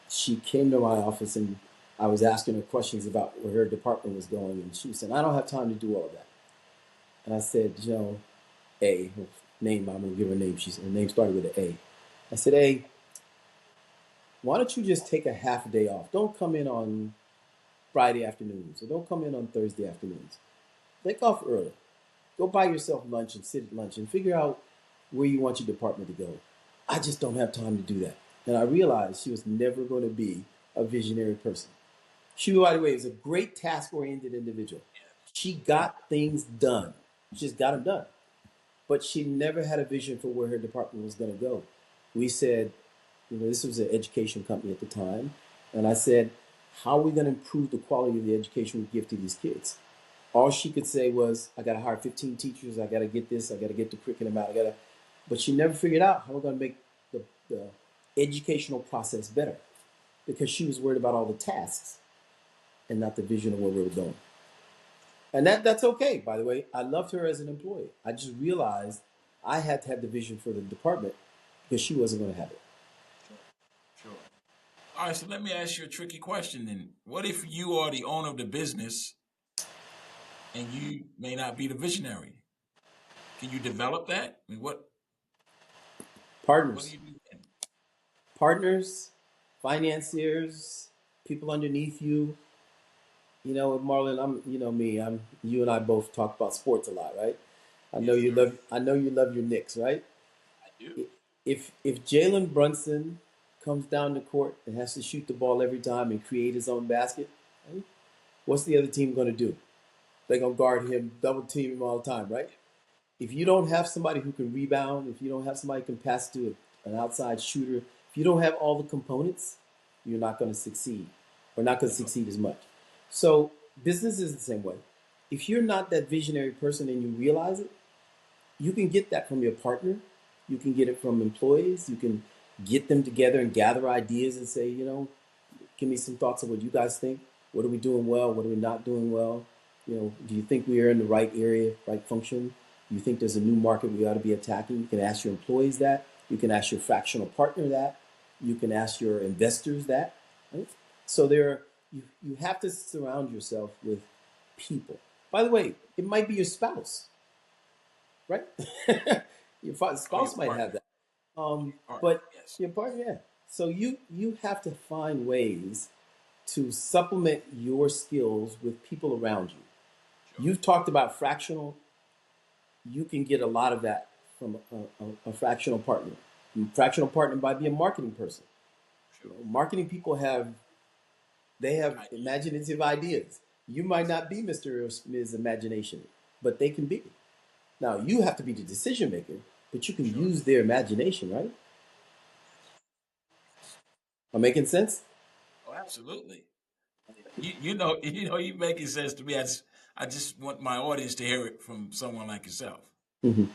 she came to my office, and I was asking her questions about where her department was going, and she said, I don't have time to do all of that. And I said, A, her name, I'm going to give her a name. Her name started with an A. I said, A, why don't you just take a half a day off? Don't come in on Friday afternoons, or don't come in on Thursday afternoons. Take off early. Go buy yourself lunch and sit at lunch and figure out where you want your department to go. I just don't have time to do that. And I realized she was never going to be a visionary person. She, by the way, is a great task-oriented individual. She got things done. She just got them done. But she never had a vision for where her department was going to go. We said, this was an education company at the time. And I said, how are we going to improve the quality of the education we give to these kids? All she could say was, I got to hire 15 teachers. I got to get this. I got to get the curriculum out. But she never figured out how we're going to make the educational process better because she was worried about all the tasks and not the vision of where we were going. And that's okay, by the way. I loved her as an employee. I just realized I had to have the vision for the department because she wasn't going to have it. Sure. All right, so let me ask you a tricky question then. What if you are the owner of the business and you may not be the visionary? Can you develop that? I mean, what do Partners. you do then? Partners, financiers, people underneath you. Marlon, me. You and I both talk about sports a lot, right? Yes, sir. I know you love your Knicks, right? I do. If Jalen Brunson comes down the court and has to shoot the ball every time and create his own basket, right? What's the other team going to do? They're going to guard him, double team him all the time, right? If you don't have somebody who can rebound, if you don't have somebody who can pass to an outside shooter, if you don't have all the components, you're not going to succeed or not going to succeed as much. So business is the same way. If you're not that visionary person and you realize it, you can get that from your partner. You can get it from employees. You can get them together and gather ideas and say, give me some thoughts of what you guys think. What are we doing well? What are we not doing well? Do you think we are in the right area, right function? Do you think there's a new market we ought to be attacking? You can ask your employees that. You can ask your fractional partner that. You can ask your investors that. Right? So you have to surround yourself with people. By the way, it might be your spouse, right? Your Oh, your spouse might have partner, that. your partner, But yes, your partner, yeah. So you have to find ways to supplement your skills with people around you. sure, You've talked about fractional. You can get a lot of that from a fractional partner. A fractional partner might be a marketing person. sure. Marketing people have Ideas, imaginative ideas. You might not be Mr. or Ms. Imagination, but they can be. Now you have to be the decision maker, but you can sure. use their imagination, right? Am I making sense? Oh, absolutely. You making sense to me. I just want my audience to hear it from someone like yourself. Mm-hmm.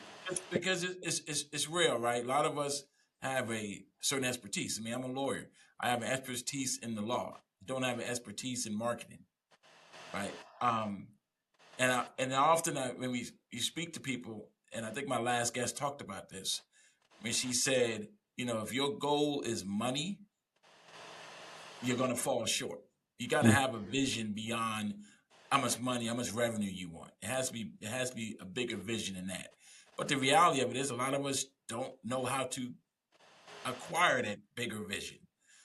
Because it's real, right? A lot of us have a certain expertise. I mean, I'm a lawyer. I have an expertise in the law. I don't have an expertise in marketing, right? And often when you speak to people, and I think my last guest talked about this when she said, if your goal is money, you're going to fall short. You got to have a vision beyond how much money, how much revenue you want. It has to be a bigger vision than that. But the reality of it is, a lot of us don't know how to acquire that bigger vision.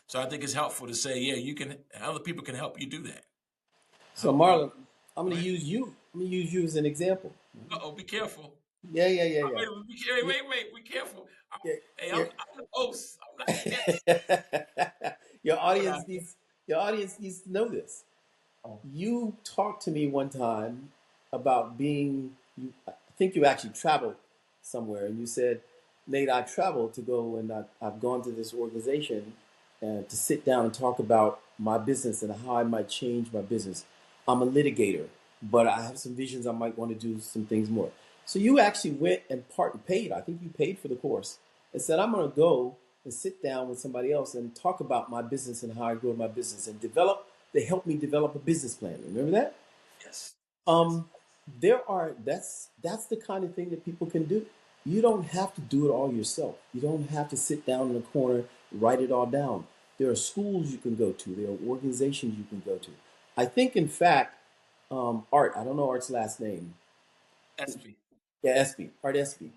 So I think it's helpful to say, yeah, other people can help you do that. So Help you. Marlon, I'm Go going to ahead. use you. I'm going to use you as an example. Uh-oh, be careful. Yeah, yeah, yeah, Oh, yeah. You, wait, be careful. yeah, Hey, I'm you're, the host. I'm not the guest. your But audience needs your audience needs to know this. oh, You talked to me one time about being. I think you actually traveled somewhere, and you said, "Nate, I traveled to go and I've gone to this organization to sit down and talk about my business and how I might change my business. I'm a litigator, but I have some visions. I might want to do some things more." So you actually went and paid. I think you paid for the course and said, "I'm going to go and sit down with somebody else and talk about my business and how I grow my business and develop." They helped me develop a business plan. Remember that? yes, yes, Um, that's the kind of thing that people can do. You don't have to do it all yourself. You don't have to sit down in a corner, write it all down. There are schools you can go to. There are organizations you can go to. I think, in fact, Art. I don't know Art's last name. SP. Yeah, Espy, Art Espy,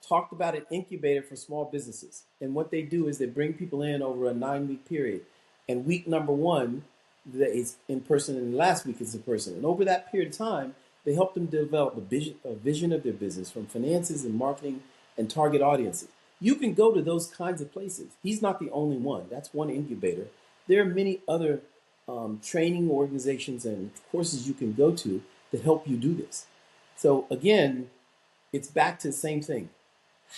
talked about an incubator for small businesses. And what they do is they bring people in over a 9 week period. And week number one is in person, and last week is in person. And over that period of time, they help them develop a vision of their business from finances and marketing and target audiences. You can go to those kinds of places. He's not the only one. That's one incubator. There are many other training organizations and courses you can go to that help you do this. So again, it's back to the same thing.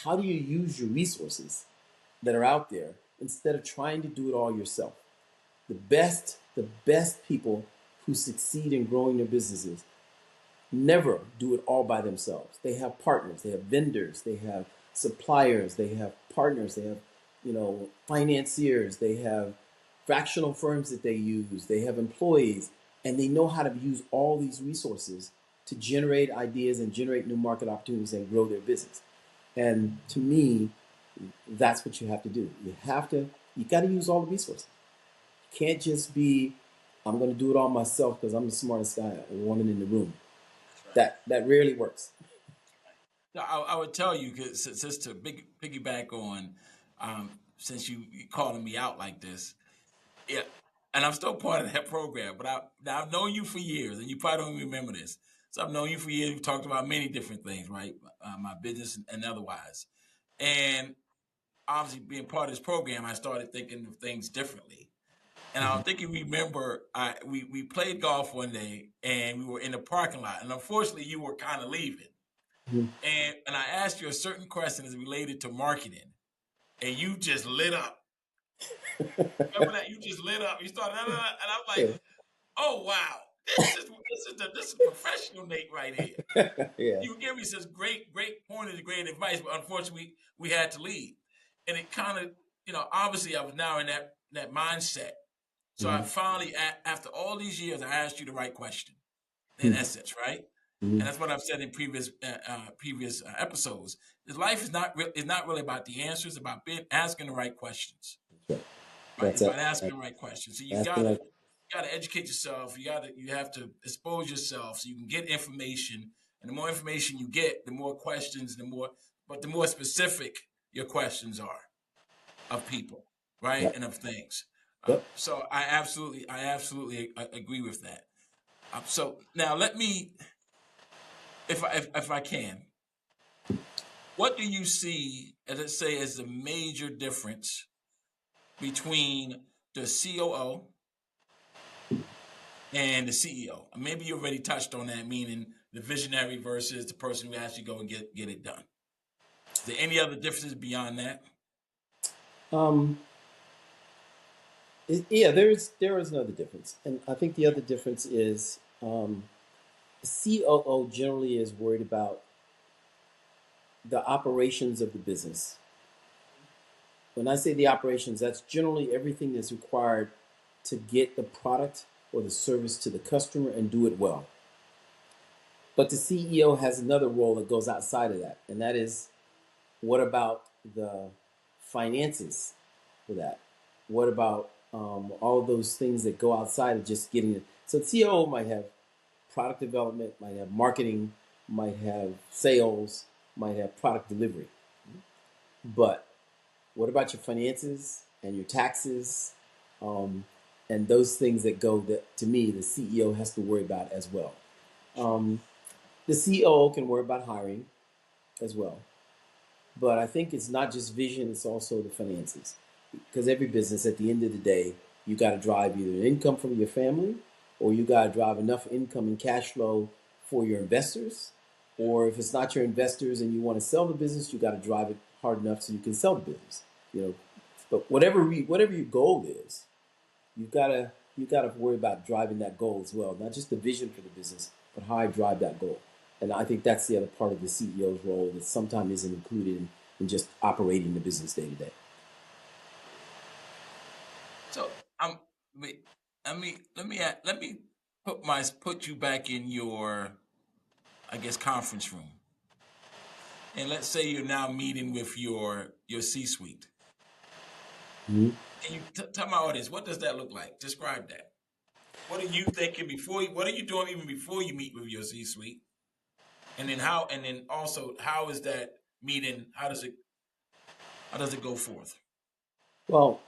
How do you use your resources that are out there instead of trying to do it all yourself? The best people who succeed in growing their businesses never do it all by themselves. They have partners, they have vendors, they have suppliers, they have partners, they have, financiers, they have fractional firms that they use, they have employees, and they know how to use all these resources to generate ideas and generate new market opportunities and grow their business. And to me, that's what you have to do. You got to use all the resources. You can't just be, I'm going to do it all myself because I'm the smartest guy or woman in the room. That's right. That rarely works. No, I would tell you, because just to piggyback on, since you calling me out like this, yeah, and I'm still part of that program. But I've known you for years, and you probably don't remember this. So I've known you for years. We've talked about many different things, right? My business and otherwise. And obviously, being part of this program, I started thinking of things differently. And I think you remember, we played golf one day, and we were in the parking lot, and unfortunately, you were kind of leaving. Mhm. And I asked you a certain question as related to marketing, and you just lit up. Remember that? You just lit up. You started, and I'm like, Yeah. oh wow, this is professional Nate right here. Yeah. You gave me such great pointers, great advice, but unfortunately, we had to leave, and it kind of, obviously, I was now in that mindset, So I finally, after all these years, I asked you the right question. In Mm-hmm. essence, right? And Mm-hmm. that's what I've said in previous episodes. Is life is not really about the answers, about being asking the right questions, That's right. right? That's It's about it. asking the right questions. So Asking like, you gotta educate yourself. You have to expose yourself so you can get information. And the more information you get, the more questions, the more specific your questions are of people, right, yep, and of things. yep. So I absolutely agree with that. So now let me, if I can, what do you see, as let's say, as the major difference between the COO and the CEO? Maybe you already touched on that, meaning the visionary versus the person who actually go and get it done. Is there any other differences beyond that? Um, yeah, there is another difference, and I think the other difference is the COO generally is worried about the operations of the business. When I say the operations, that's generally everything that's required to get the product or the service to the customer and do it well. But the CEO has another role that goes outside of that, and that is what about the finances for that? What about all of those things that go outside of just getting it? So the CEO might have product development, might have marketing, might have sales, might have product delivery. But what about your finances and your taxes, um, and those things that go that to me the CEO has to worry about as well. Sure. The COO can worry about hiring as well, but I think it's not just vision; it's also the finances. Because every business, at the end of the day, you got to drive either income from your family, or you got to drive enough income and cash flow for your investors. Or if it's not your investors and you want to sell the business, you got to drive it hard enough so you can sell the business. You know, but whatever your goal is, you gotta worry about driving that goal as well. Not just the vision for the business, but how I drive that goal. And I think that's the other part of the CEO's role that sometimes isn't included in just operating the business day to day. So wait, let me put you back in your, I guess, conference room, and let's say you're now meeting with your C-suite. Mm-hmm. Can you tell my audience what does that look like? Describe that. What are you thinking before? What are you doing even before you meet with your C-suite? And then how? And then also, how is that meeting? How does it go forth? Well,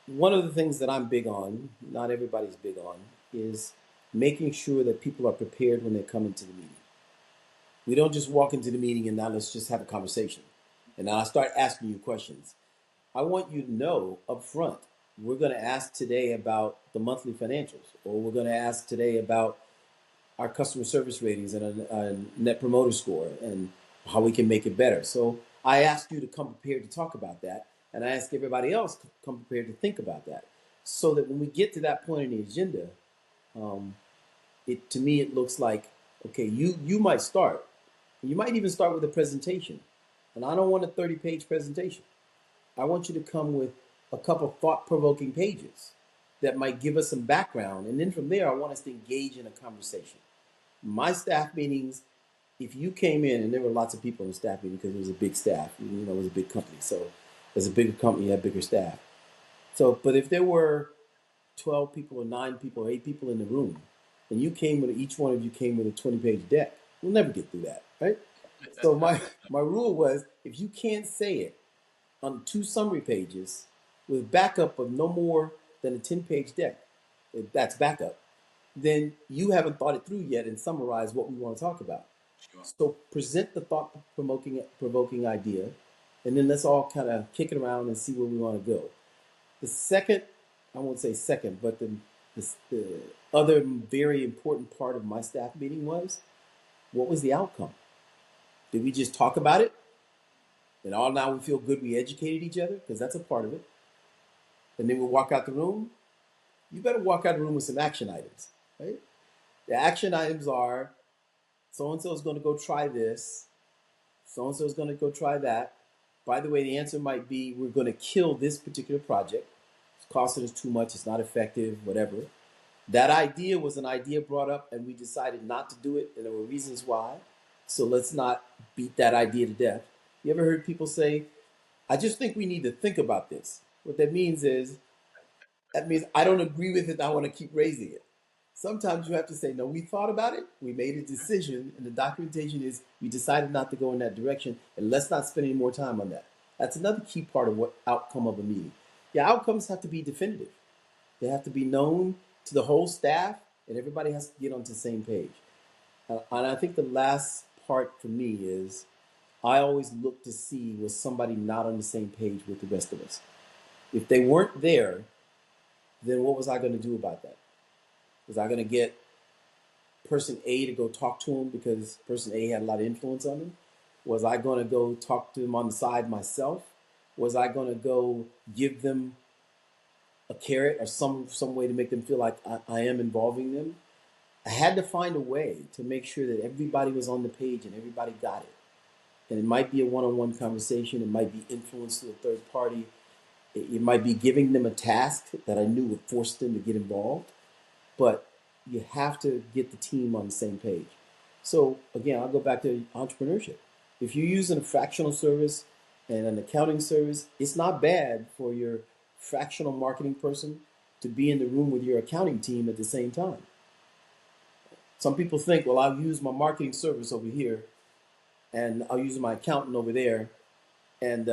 one of the things that I'm big on, not everybody's big on, is making sure that people are prepared when they come into the meeting. We don't just walk into the meeting and now let's just have a conversation. And now I start asking you questions. I want you to know up front, we're going to ask today about the monthly financials, or we're going to ask today about our customer service ratings and a net promoter score and how we can make it better. So I ask you to come prepared to talk about that, and I ask everybody else to come prepared to think about that, so that when we get to that point in the agenda, um, it to me it looks like okay, you might start, you might even start with a presentation, and I don't want a 30-page presentation. I want you to come with a couple thought-provoking pages that might give us some background, and then from there, I want us to engage in a conversation. My staff meetings, if you came in, and there were lots of people in the staff meeting because it was a big staff, you know, it was a big company. So as a bigger company, you have bigger staff. So, but if there were 12 people or 9 people or 8 people in the room, and you came with each one of you came with a 20-page deck, we'll never get through that, right? So my rule was if you can't say it on 2 summary pages with backup of no more than a 10-page deck, if that's backup, then you haven't thought it through yet and summarized what we want to talk about. Sure. So present the thought provoking idea, and then let's all kind of kick it around and see where we want to go. The second, I won't say second, but the other very important part of my staff meeting was what was the outcome? Did we just talk about it? And all now we feel good we educated each other? Because that's a part of it. And then we walk out the room. You better walk out the room with some action items, right? The action items are so and so is going to go try this. So and so is going to go try that. By the way, the answer might be we're going to kill this particular project. costing us too much, it's not effective, whatever. That idea was an idea brought up, and we decided not to do it, and there were reasons why. So let's not beat that idea to death. You ever heard people say, I just think we need to think about this? What that means is, that means I don't agree with it, I want to keep raising it. Sometimes you have to say, no, we thought about it, we made a decision, and the documentation is we decided not to go in that direction, and let's not spend any more time on that. That's another key part of what outcome of a meeting. Yeah, outcomes have to be definitive. They have to be known to the whole staff, and everybody has to get onto the same page. And I think the last part for me is I always look to see was somebody not on the same page with the rest of us. If they weren't there, then what was I going to do about that? Was I going to get person A to go talk to him because person A had a lot of influence on him? Was I going to go talk to them on the side myself? Was I going to go give them a carrot or some way to make them feel like I am involving them? I had to find a way to make sure that everybody was on the page and everybody got it. And it might be a one-on-one conversation. It might be influence to a third party. It might be giving them a task that I knew would force them to get involved. But you have to get the team on the same page. So again, I'll go back to entrepreneurship. If you're using a fractional service and an accounting service, it's not bad for your fractional marketing person to be in the room with your accounting team at the same time. Some people think, well, I'll use my marketing service over here and I'll use my accountant over there and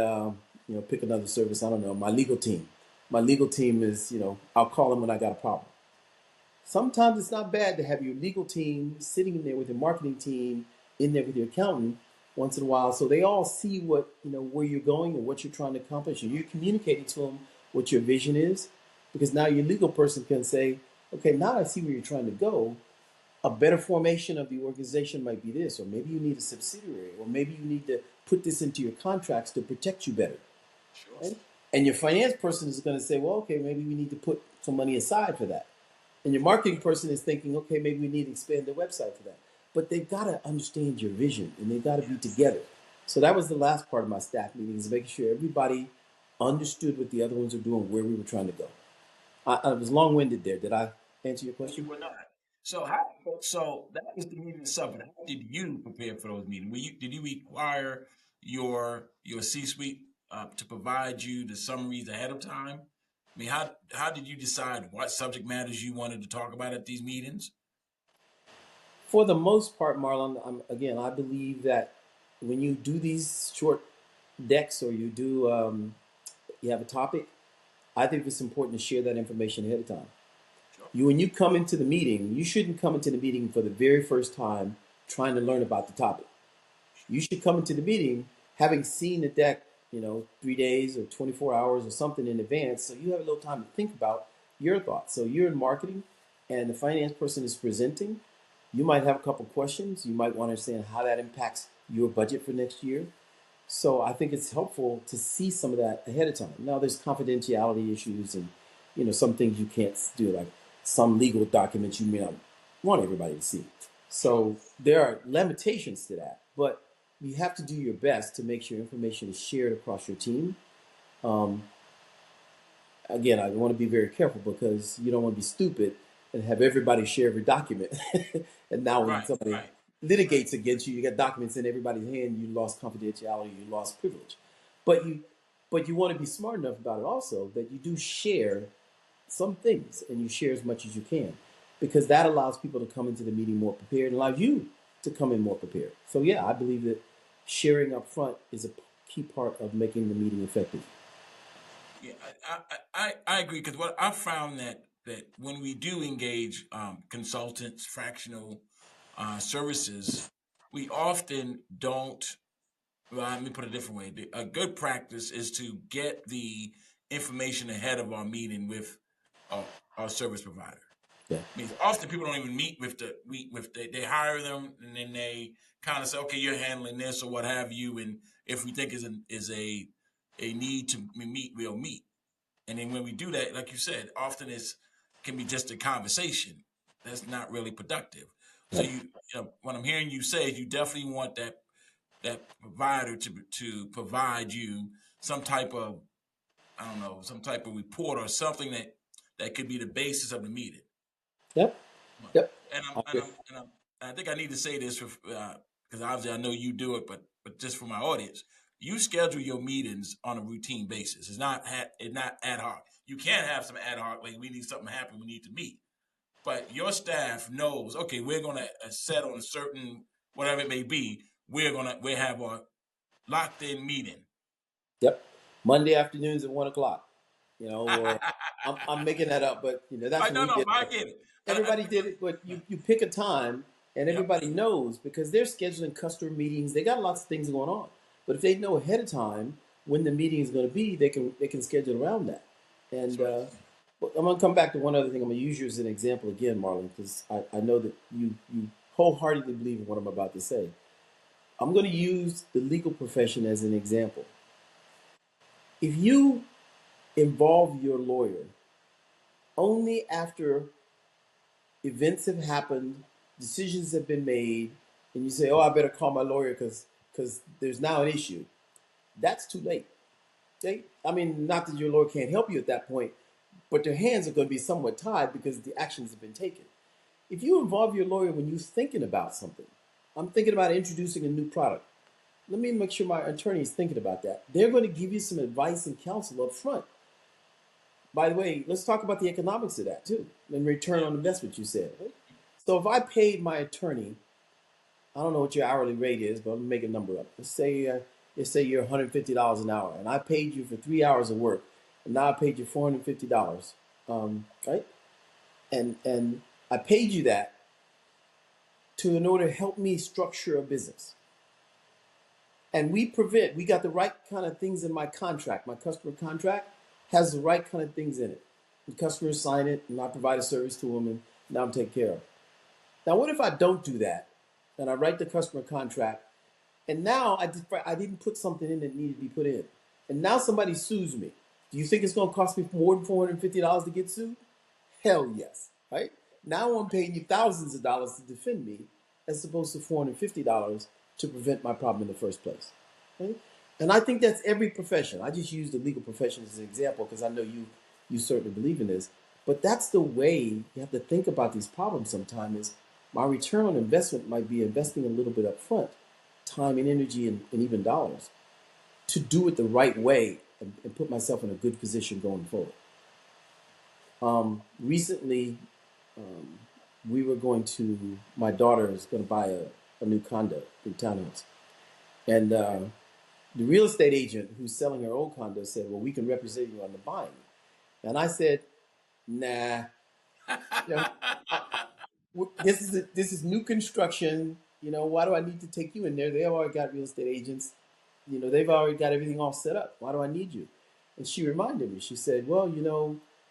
pick another service. I don't know, my legal team. My legal team is, I'll call them when I got a problem. Sometimes it's not bad to have your legal team sitting in there with your marketing team in there with your accountant once in a while, so they all see what where you're going and what you're trying to accomplish, and you're communicating to them what your vision is, because now your legal person can say, okay, now I see where you're trying to go. A better formation of the organization might be this, or maybe you need a subsidiary, or maybe you need to put this into your contracts to protect you better. Sure. Right? And your finance person is going to say, well, okay, maybe we need to put some money aside for that. And your marketing person is thinking, okay, maybe we need to expand the website for that. But they've got to understand your vision and they've got to be together. So that was the last part of my staff meeting, is making sure everybody understood what the other ones are doing, where we were trying to go. I was long-winded there. Did I answer your You question? were not. So that was the meeting itself. But how did you prepare for those meetings? Did you require your C-suite to provide you the summaries ahead of time? I mean, how did you decide what subject matters you wanted to talk about at these meetings? For the most part, Marlon, I believe that when you do these short decks or you have a topic, I think it's important to share that information ahead of time. Sure. When you come into the meeting, you shouldn't come into the meeting for the very first time trying to learn about the topic. You should come into the meeting having seen the deck, 3 days or 24 hours or something in advance, so you have a little time to think about your thoughts. So you're in marketing, and the finance person is presenting. You might have a couple questions. You might want to understand how that impacts your budget for next year. So I think it's helpful to see some of that ahead of time. Now there's confidentiality issues and some things you can't do, like some legal documents you may not want everybody to see. Sure. So there are limitations to that, but you have to do your best to make sure information is shared across your team. Um, Again, I want to be very careful because you don't want to be stupid and have everybody share every document. And now when Right. somebody Right. Right. litigates against you, you got documents in everybody's hand, you lost confidentiality, you lost privilege. But you want to be smart enough about it also that you do share some things and you share as much as you can, because that allows people to come into the meeting more prepared and allows you to come in more prepared. So yeah, I believe that sharing up front is a key part of making the meeting effective. Yeah, I agree, because what I found that when we do engage consultants, fractional services, we often don't. Well, let me put it a different way. A good practice is to get the information ahead of our meeting with uh, our service provider. Yeah. I mean, often people don't even they hire them and then they kind of say, okay, you're handling this or what have you, and if we think is a need to meet, we'll meet. And then when we do that, like you said, often it's can be just a conversation that's not really productive. So Right. what I'm hearing you say is you definitely want that provider to provide you some type of I don't know, some type of report or something that could be the basis of the meeting. Yep. Yep. And I think I need to say this because obviously I know you do it, but just for my audience, you schedule your meetings on a routine basis. It's not ad hoc. You can have some ad hoc, like we need something to happen, we need to meet. But your staff knows, okay, we're gonna set on a certain whatever it may be. We have a locked in meeting. Yep. Monday afternoons at 1 o'clock. Or I I'm making that up, but that's what no we no, did. I get it. Everybody did it, but you pick a time, and Yep, everybody knows because they're scheduling customer meetings. They got lots of things going on, but if they know ahead of time when the meeting is going to be, they can schedule around that. that's And right. but I'm going to come back to one other thing. I'm going to use you as an example again, Marlon, because I know that you wholeheartedly believe in what I'm about to say. I'm going to use the legal profession as an example. If you involve your lawyer only after events have happened, decisions have been made, and you say, "Oh, I better call my lawyer because there's now an issue." That's too late. Okay? I mean, not that your lawyer can't help you at that point, but their hands are going to be somewhat tied because the actions have been taken. If you involve your lawyer when you're thinking about something, I'm thinking about introducing a new product. Let me make sure my attorney is thinking about that. They're going to give you some advice and counsel up front. By the way, let's talk about the economics of that too, and return Yeah. on investment. You said. So if I paid my attorney, I don't know what your hourly rate is, but I'm gonna make a number up. Let's say you're $150 an hour, and I paid you for 3 hours of work, and now I paid you $450, right? And I paid you that to in order to help me structure a business. And we got the right kind of things in my contract. My customer contract has the right kind of things in it. The customers sign it, and I provide a service to them, and now I'm taken care of. Now, what if I don't do that, and I write the customer contract, and now I didn't put something in that needed to be put in, and now somebody sues me? Do you think it's going to cost me more than $450 to get sued? Hell yes, right? Now I'm paying you thousands of dollars to defend me, as opposed to $450 to prevent my problem in the first place. Right? And I think that's every profession. I just use the legal profession as an example because I know you certainly believe in this. But that's the way you have to think about these problems sometimes is my return on investment might be investing a little bit up front, time and energy and even dollars, to do it the right way and put myself in a good position going forward. Recently, we were going to, my daughter is going to buy a new condo, a townhouse. And the real estate agent who's selling her old condo said, "Well, we can represent you on the buying." And I said, "Nah, you know, this is new construction. Why do I need to take you in there? They've already got real estate agents. They've already got everything all set up. Why do I need you?" And she reminded me. She said, "Well,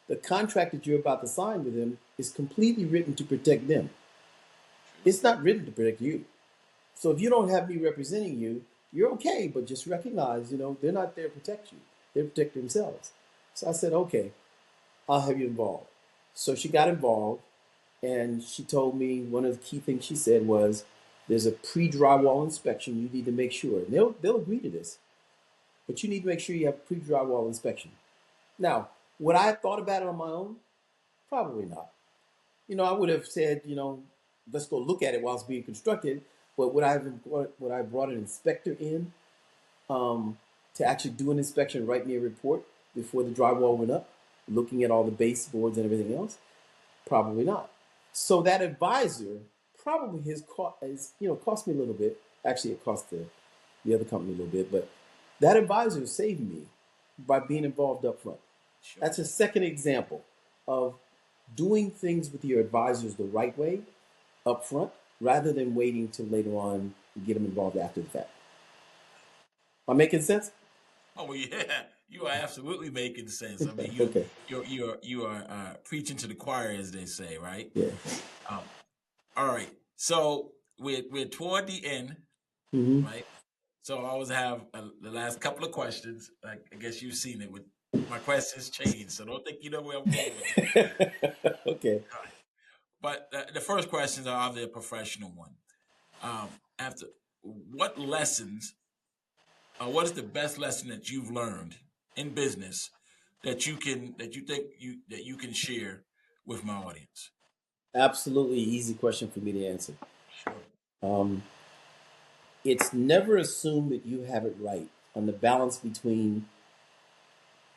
the contract that you're about to sign with them is completely written to protect them. True. It's not written to protect you. So if you don't have me representing you, you're okay, but just recognize, they're not there to protect you. They protect themselves." So I said, "Okay, I'll have you involved." So she got involved, and she told me one of the key things she said was, "There's a pre-drywall inspection. You need to make sure." And they'll agree to this, but you need to make sure you have pre-drywall inspection. Now, would I have thought about it on my own? Probably not. I would have said, let's go look at it while it's being constructed. But would I have brought an inspector in to actually do an inspection, write me a report before the drywall went up, looking at all the baseboards and everything else? Probably not. So that advisor probably cost me a little bit. Actually, it cost the other company a little bit, but that advisor saved me by being involved up front. Sure. That's a second example of doing things with your advisors the right way up front rather than waiting till later on to get them involved after the fact. Am I making sense? Oh well, yeah, you are absolutely making sense. I mean, Okay. you are preaching to the choir, as they say, right? Yeah. Um, all right. So we're toward the end, Hmm. right? So I always have the last couple of questions. I guess you've seen it with my questions change, so don't think you know where I'm going with this. Okay. All right. But the first questions are obviously a professional one. After what lessons, what is the best lesson that you've learned in business that you think you can share with my audience? Absolutely easy question for me to answer. Sure. Um, it's never assumed that you have it right on the balance between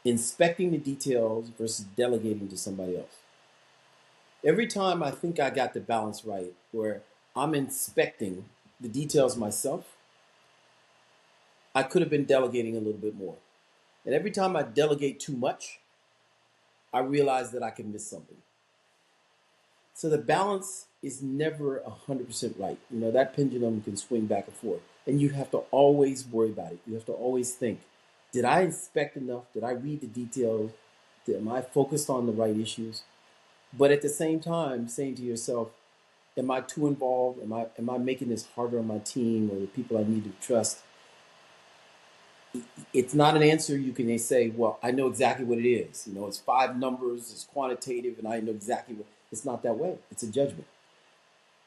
inspecting the details versus delegating to somebody else. Every time I think I got the balance right, where I'm inspecting the details myself, I could have been delegating a little bit more. And every time I delegate too much, I realize that I can miss something. So the balance is never 100% right. You know, that pendulum can swing back and forth. And you have to always worry about it. You have to always think, did I inspect enough? Did I read the details? Am I focused on the right issues? But at the same time, saying to yourself, am I too involved? Am I making this harder on my team or the people I need to trust? It's not an answer you can say, well, I know exactly what it is. You know, it's five numbers, it's quantitative, and I know exactly what. It's not that way. It's a judgment.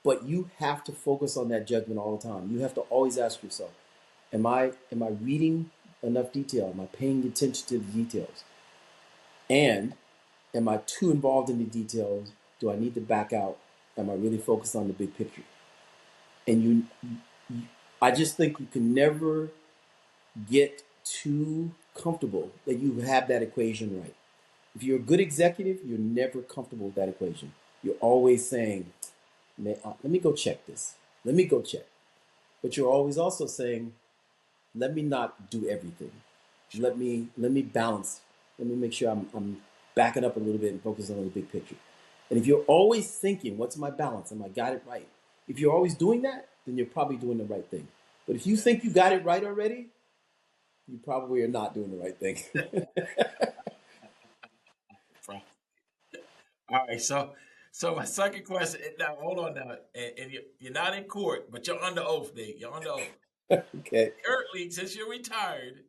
But you have to focus on that judgment all the time. You have to always ask yourself, am I reading enough detail? Am I paying attention to the details? And am I too involved in the details? Do I need to back out? Am I really focused on the big picture? And I just think you can never get too comfortable that you have that equation right. If you're a good executive, you're never comfortable with that equation. You're always saying, let me go check this. Let me go check. But you're always also saying, let me not do everything. Sure. Let me balance. Let me make sure I'm backing up a little bit and focusing on the big picture. And if you're always thinking, what's my balance? Am I got it right? If you're always doing that, then you're probably doing the right thing. But if you Okay. think you got it right already, you probably are not doing the right thing. Fine. All right. So my second question. Now, hold on now, and you're not in court, but you're under oath, Nate. You're under oath. Okay. Currently, since you're retired,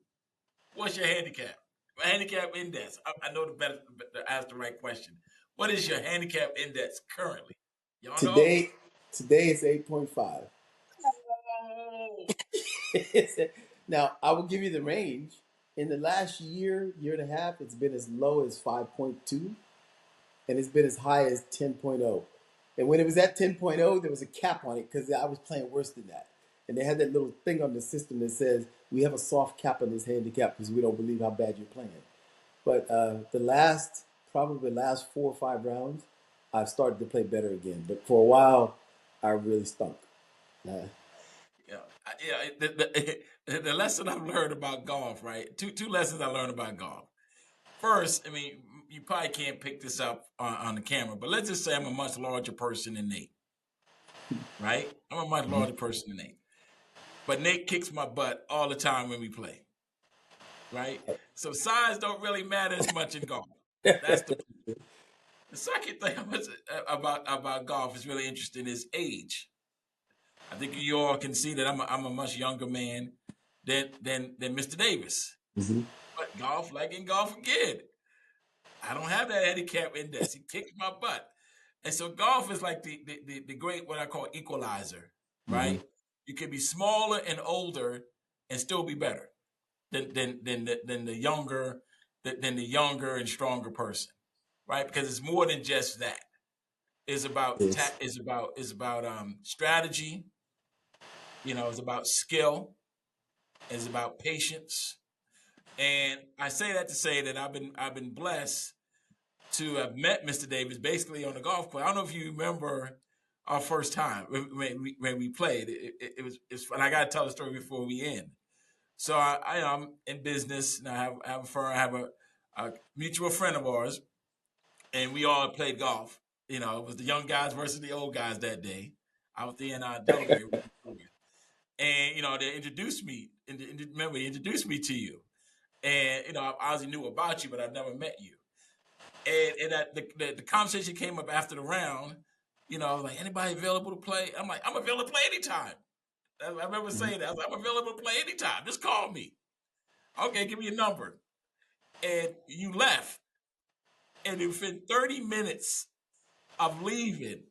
what's your handicap? Handicap index. I know the better to ask the right question. What is your handicap index currently? You're under oath. Today, today is 8.5. Oh, Now, I will give you the range. In the last year and a half, it's been as low as 5.2 and it's been as high as 10.0. And when it was at 10.0, there was a cap on it because I was playing worse than that. And they had that little thing on the system that says, we have a soft cap on this handicap because we don't believe how bad you're playing. But probably the last 4 or 5 rounds, I've started to play better again. But for a while, I really stunk. Uh, yeah, yeah. The lesson I've learned about golf, right? Two lessons I learned about golf. First, I mean, you probably can't pick this up on the camera, but let's just say I'm a much larger person than Nate, right? I'm a much larger person than Nate, but Nate kicks my butt all the time when we play, right? So size don't really matter as much in golf. That's the second thing about golf is really interesting is age. I think you all can see that I'm a much younger man than Mr. Davis. mhm. But golf, like in golf again, I don't have that handicap index. He kicks my butt. And so golf is like the great what I call equalizer, Hmm. right? You can be smaller and older and still be better than the younger than the younger and stronger person, right? Because it's more than just that. It's about Yes. strategy. It's about skill. It's about patience. And I say that to say that I've been blessed to have met Mr. Davis basically on the golf course. I don't know if you remember our first time when we played. It's and I got to tell the story before we end. So I'm in business and I have a firm. I have a mutual friend of ours, and we all played golf. It was the young guys versus the old guys that day out there in Delaware. And they introduced me. Remember, he introduced me to you, and I obviously knew about you, but I've never met you. And that the conversation came up after the round. Like anybody available to play? I'm like, I'm available to play anytime. I remember saying that. I was like, I'm available to play anytime. Just call me. Okay, give me your number. And you left. And within 30 minutes of leaving,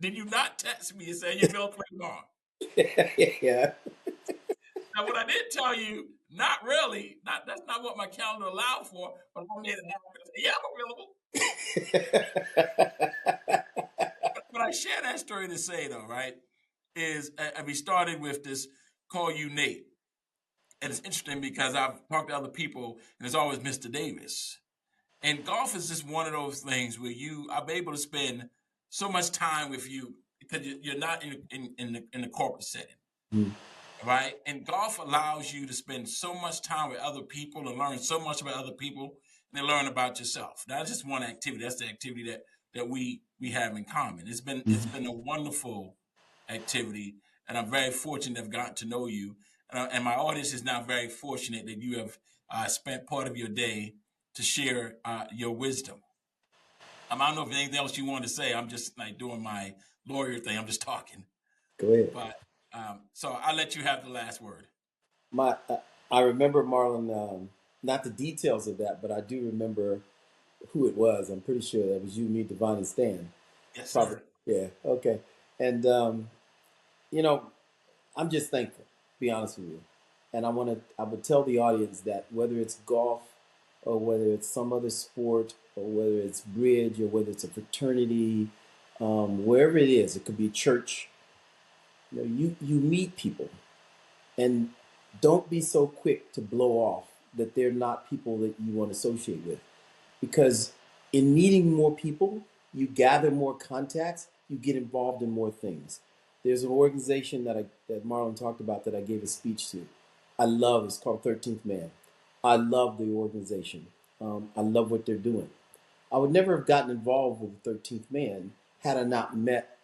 did you not text me and say you're available to play tomorrow? Yeah. Now, what I did tell you, not really. Not that's not what my calendar allowed for, but I made it happen. Yeah, I'm available. But I share that story to say though, right? Is we started with this call you Nate, and it's interesting because I've talked to other people, and it's always Mr. Davis. And golf is just one of those things where I'm able to spend so much time with you because you're not in the corporate setting, Mm, right? And golf allows you to spend so much time with other people and learn so much about other people and then learn about yourself. That's just one activity. That's the activity that we have in common. It's mhm. been a wonderful activity, and I'm very fortunate to have gotten to know you. And my audience is now very fortunate that you have spent part of your day to share your wisdom. I don't know if there's anything else you want to say. I'm just like doing my lawyer thing. I'm just talking. Go ahead. But so I'll let you have the last word. My, I remember Marlon. Not the details of that, but I do remember who it was. I'm pretty sure that was you, me, Devon, and Stan. Yes, Probably. sir. Yeah. Okay. And you know, I'm just thankful. To be honest with you, and I would tell the audience that whether it's golf, or whether it's some other sport, or whether it's bridge, or whether it's a fraternity, wherever it is, it could be church. You meet people, and don't be so quick to blow off that they're not people that you want to associate with, because in meeting more people, you gather more contacts, you get involved in more things. There's an organization that Marlon talked about that I gave a speech to. I love. It's called 13th Man. I love the organization. I love what they're doing. I would never have gotten involved with the 13th Man had I not met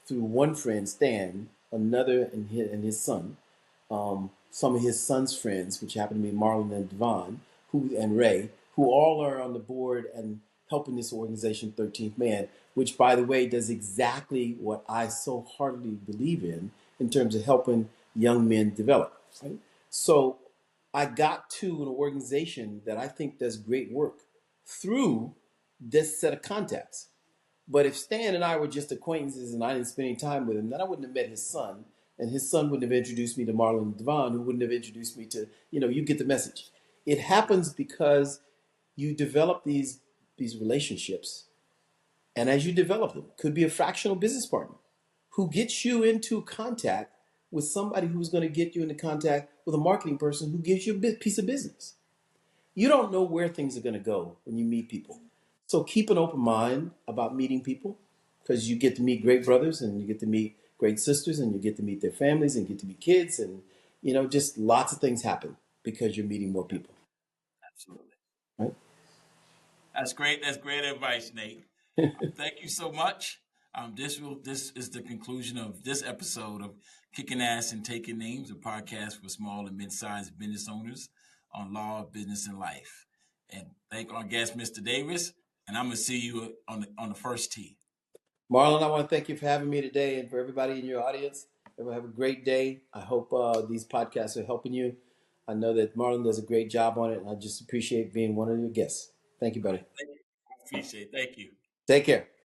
through one friend, Stan, another, and his son, some of his son's friends, which happen to be Marlon and Devon, and Ray, who all are on the board and helping this organization, 13th Man, which, by the way, does exactly what I so heartily believe in terms of helping young men develop. Right? So I got to an organization that I think does great work through this set of contacts. But if Stan and I were just acquaintances and I didn't spend any time with him, then I wouldn't have met his son. And his son wouldn't have introduced me to Marlon and Devon, who wouldn't have introduced me to, you get the message. It happens because you develop these relationships. And as you develop them, could be a fractional business partner who gets you into contact with somebody who's going to get you into contact with a marketing person who gives you a piece of business. You don't know where things are going to go when you meet people. So keep an open mind about meeting people, because you get to meet great brothers and you get to meet great sisters and you get to meet their families and get to meet kids, and just lots of things happen because you're meeting more people, Absolutely. right? That's great. That's great advice, Nate. Thank you so much. This is the conclusion of this episode of Kicking Ass and Taking Names, a podcast for small and mid-sized business owners on law, business, and life. And thank our guest, Mr. Davis. And I'm gonna see you on the first tee. Marlon, I want to thank you for having me today, and for everybody in your audience. Everyone have a great day. I hope these podcasts are helping you. I know that Marlon does a great job on it, and I just appreciate being one of your guests. Thank you, All buddy. right, thank you. I appreciate it. Thank you. Take care.